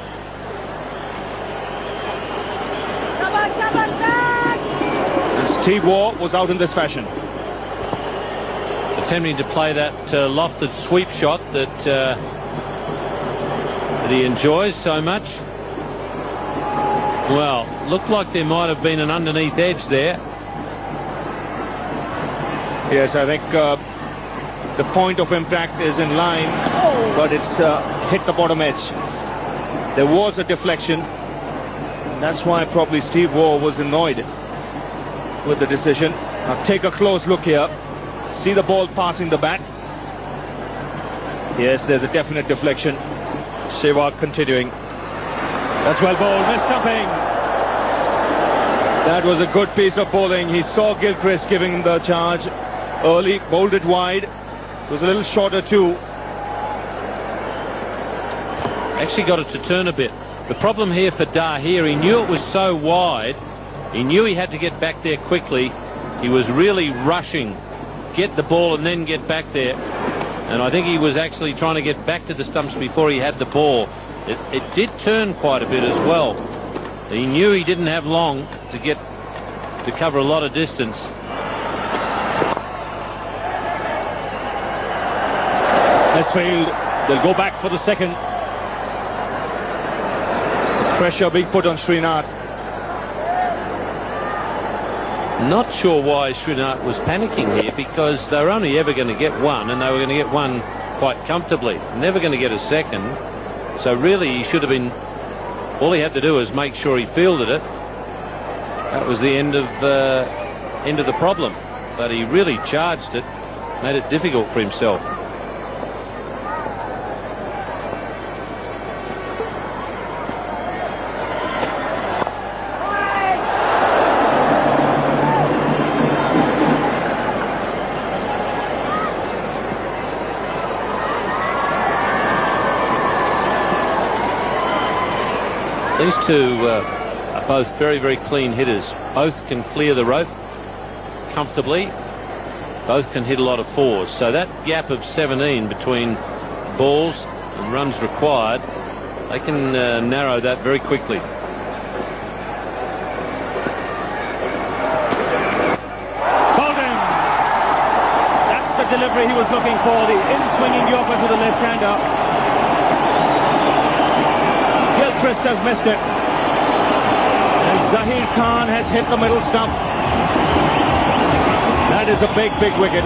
And Steve Waugh was out in this fashion. Attempting to play that lofted sweep shot that he enjoys so much. Well, looked like there might have been an underneath edge there. Yes, I think the point of impact is in line, but it's hit the bottom edge. There was a deflection. That's why probably Steve Waugh was annoyed with the decision. Now take a close look here. See the ball passing the bat. Yes, there's a definite deflection. Sehwag continuing. That's well bowled. Missed stumping. That was a good piece of bowling. He saw Gilchrist giving him the charge early, bowled it wide. It was a little shorter too. Actually got it to turn a bit. The problem here for Dahir, he knew it was so wide. He knew he had to get back there quickly. He was really rushing. Get the ball and then get back there. And I think he was actually trying to get back to the stumps before he had the ball. It did turn quite a bit as well. He knew he didn't have long to cover a lot of distance. Misfield, they'll go back for the second. Pressure being put on Srinath. Not sure why Srinath was panicking here, because they were only ever going to get one, and they were going to get one quite comfortably. Never going to get a second. So really he should have been, all he had to do was make sure he fielded it. That was the end of the problem. But he really charged it, made it difficult for himself. These two are both very, very clean hitters. Both can clear the rope comfortably. Both can hit a lot of fours. So that gap of 17 between balls and runs required, they can narrow that very quickly. Delivery he was looking for, the in-swinging Yorker to the left-hander. Gilchrist has missed it. And Zahir Khan has hit the middle stump. That is a big, big wicket.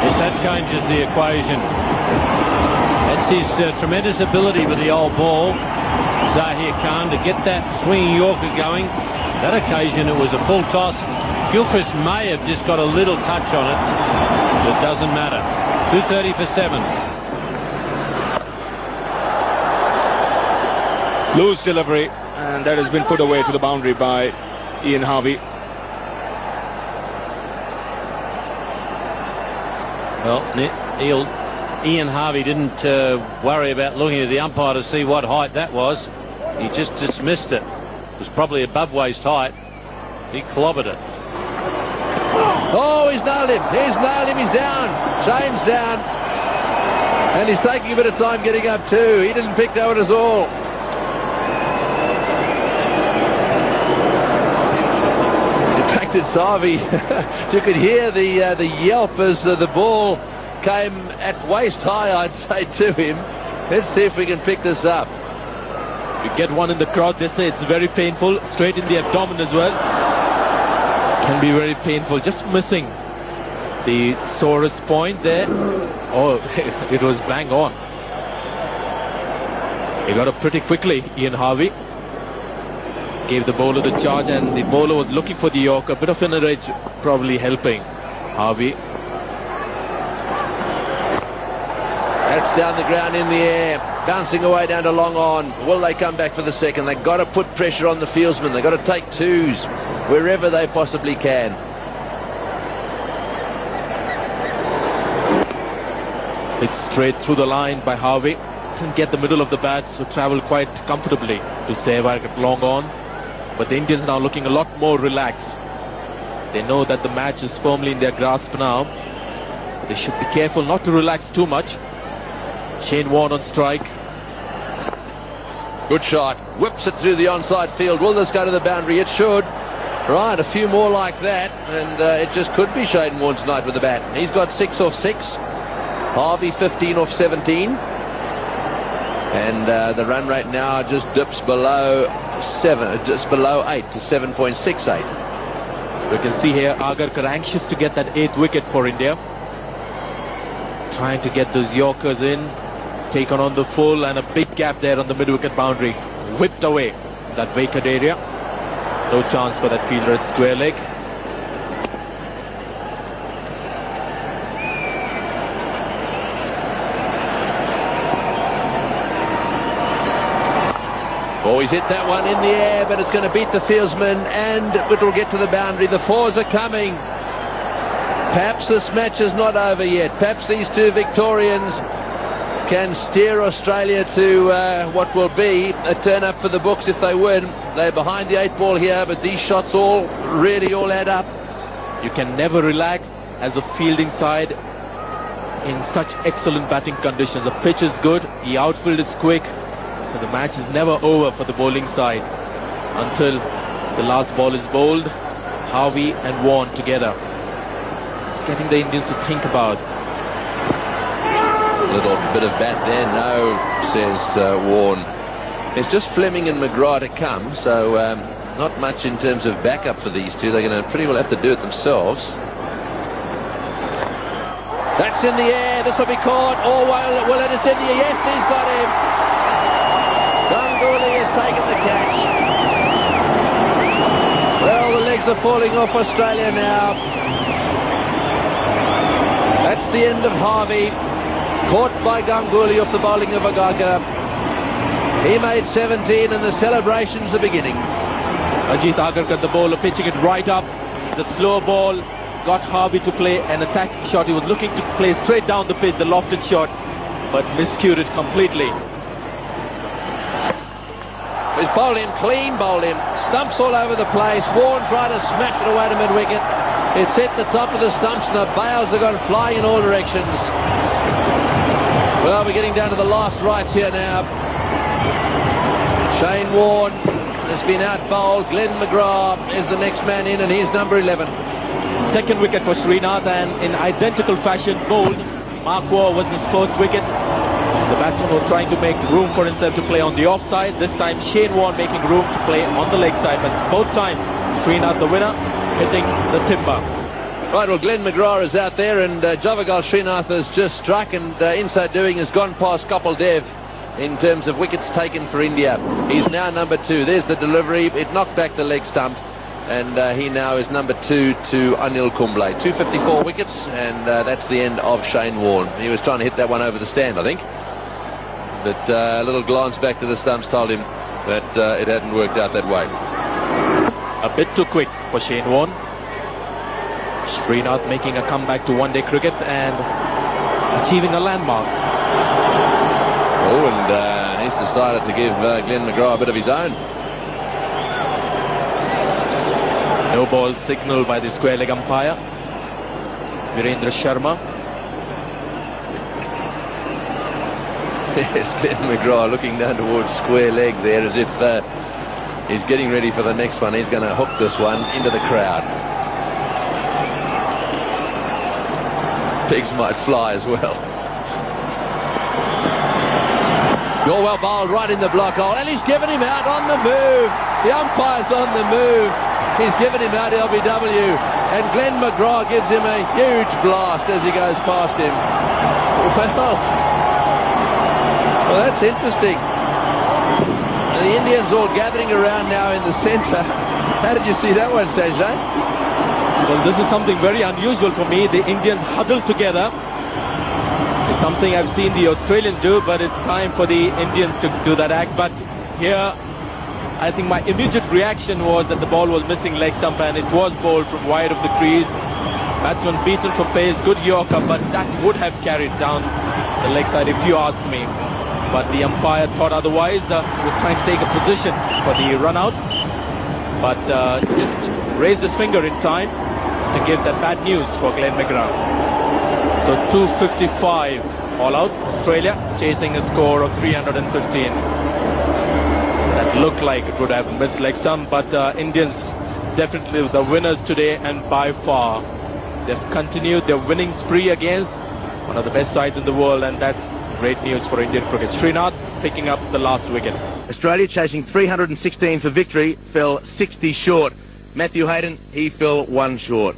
Yes, that changes the equation. That's his tremendous ability with the old ball, Zahir Khan, to get that swinging Yorker going. That occasion it was a full toss. Gilchrist may have just got a little touch on it, but it doesn't matter. 230 for 7. Loose delivery, and that has been put away to the boundary by Ian Harvey. Well, Ian Harvey didn't worry about looking at the umpire to see what height that was. He just dismissed it. It was probably above waist height. He clobbered it. Oh, he's nailed him. He's nailed him. He's down. Shane's down. And he's taking a bit of time getting up too. He didn't pick that one at all. In fact, it's Harvey. You could hear the yelp as the ball came at waist high, I'd say, to him. Let's see if we can pick this up. You get one in the crowd, they say it's very painful. Straight in the abdomen as well. Can be very painful. Just missing the sorest point there. Oh, it was bang on. He got up pretty quickly, Ian Harvey. Gave the bowler the charge, and the bowler was looking for the Yorker. A bit of an edge probably helping Harvey. That's down the ground in the air, bouncing away down to long on. Will they come back for the second? They've got to put pressure on the fieldsmen. They've got to take twos wherever they possibly can. It's straight through the line by Harvey. Didn't get the middle of the bat, so traveled quite comfortably to Sehwag at long on. But the Indians now looking a lot more relaxed. They know that the match is firmly in their grasp now. They should be careful not to relax too much. Shane Warne on strike. Good shot. Whips it through the onside field. Will this go to the boundary? It should. Right, a few more like that, and it just could be Shane Warne's night with the bat. He's got 6 off 6. Harvey 15 off 17. And the run rate now just dips below 7, just below 8 to 7.68. We can see here Agarkar anxious to get that 8th wicket for India. Trying to get those Yorkers in, taken on the full, and a big gap there on the mid-wicket boundary. Whipped away that vacant area. No chance for that fielder at square leg. Oh, he's hit that one in the air, but it's going to beat the fieldsman, and it will get to the boundary. The 4s are coming. Perhaps this match is not over yet. Perhaps these two Victorians can steer Australia to what will be a turn-up for the books if they win. They're behind the 8 ball here, but these shots all add up. You can never relax as a fielding side in such excellent batting conditions. The pitch is good, the outfield is quick, so the match is never over for the bowling side until the last ball is bowled. Harvey and Warne together. It's getting the Indians to think about. A little bit of bat there, no, says Warne. It's just Fleming and McGrath to come, so not much in terms of backup for these two. They're going to pretty well have to do it themselves. That's in the air. This will be caught. Oh, well, it's in the air. Yes, he's got him. Ganguly has taken the catch. Well, the legs are falling off Australia now. That's the end of Harvey. Caught by Ganguly off the bowling of Agarkar. He made 17 and the celebrations are beginning. Ajit Agarkar, the bowler, pitching it right up. The slow ball got Harvey to play an attacking shot. He was looking to play straight down the pitch, the lofted shot, but miscued it completely. He's bowled him, clean bowled him. Stumps all over the place. Warren trying to smash it away to mid-wicket. It's hit the top of the stumps and the bails have gone flying in all directions. Well, we're getting down to the last rights here now. Shane Warne has been out-bowled. Glenn McGrath is the next man in, and he's number 11. Second wicket for Srinath, and in identical fashion bowled. Mark Waugh was his first wicket. The batsman was trying to make room for himself to play on the offside. This time Shane Warne making room to play on the leg side, but both times Srinath the winner, hitting the timber. Right, well, Glenn McGrath is out there, and Javagal Srinath has just struck, and in so doing has gone past Kapil Dev in terms of wickets taken for India. He's now number 2. There's the delivery. It knocked back the leg stump, and he now is number 2 to Anil Kumble. 254 wickets, and that's the end of Shane Warne. He was trying to hit that one over the stand, I think. But a little glance back to the stumps told him that it hadn't worked out that way. A bit too quick for Shane Warne. Srinath making a comeback to one-day cricket and achieving a landmark. Oh, and he's decided to give Glenn McGrath a bit of his own. No ball signal by the square leg umpire, Virendra Sharma. Yes, Glenn McGrath looking down towards square leg there as if he's getting ready for the next one. He's going to hook this one into the crowd. Pigs might fly as well. You're well bowled right in the block hole, and he's given him out on the move. The umpire's on the move. He's given him out LBW, and Glenn McGrath gives him a huge blast as he goes past him. Well, that's interesting. The Indians all gathering around now in the centre. How did you see that one, Sanjay? Well, this is something very unusual for me. The Indians huddled together. It's something I've seen the Australians do, but it's time for the Indians to do that act. But here, I think my immediate reaction was that the ball was missing leg stump, and it was bowled from wide of the crease. Batsman beaten for pace, good Yorker, but that would have carried down the leg side if you ask me. But the umpire thought otherwise. He was trying to take a position for the run out, but just raised his finger in time to give that bad news for Glenn McGrath. So 255 all out. Australia chasing a score of 315. That looked like it would have missed leg stump, but Indians definitely the winners today, and by far. They've continued their winning spree against one of the best sides in the world, and that's great news for Indian cricket. Srinath picking up the last wicket. Australia chasing 316 for victory, fell 60 short. Matthew Hayden, he fell 1 short.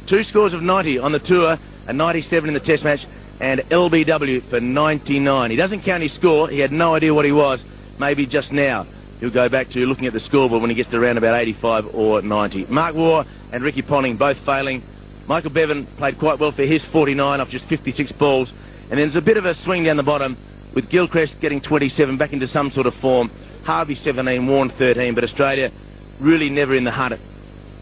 2 scores of 90 on the tour, a 97 in the test match, and LBW for 99. He doesn't count his score. He had no idea what he was. Maybe just now he'll go back to looking at the scoreboard when he gets to around about 85 or 90. Mark Waugh and Ricky Ponting both failing. Michael Bevan played quite well for his 49 off just 56 balls. And then there's a bit of a swing down the bottom with Gilchrist getting 27 back into some sort of form. Harvey 17, Warren 13, but Australia really never in the hunt.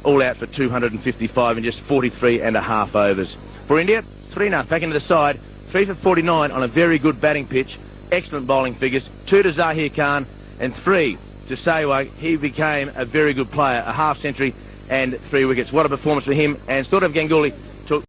All out for 255 in just 43 and a half overs. For India, Srinath back into the side, 3 for 49 on a very good batting pitch. Excellent bowling figures. 2 to Zahir Khan and 3 to Sehwag. He became a very good player, a half century and 3 wickets. What a performance for him. And Saurav Ganguly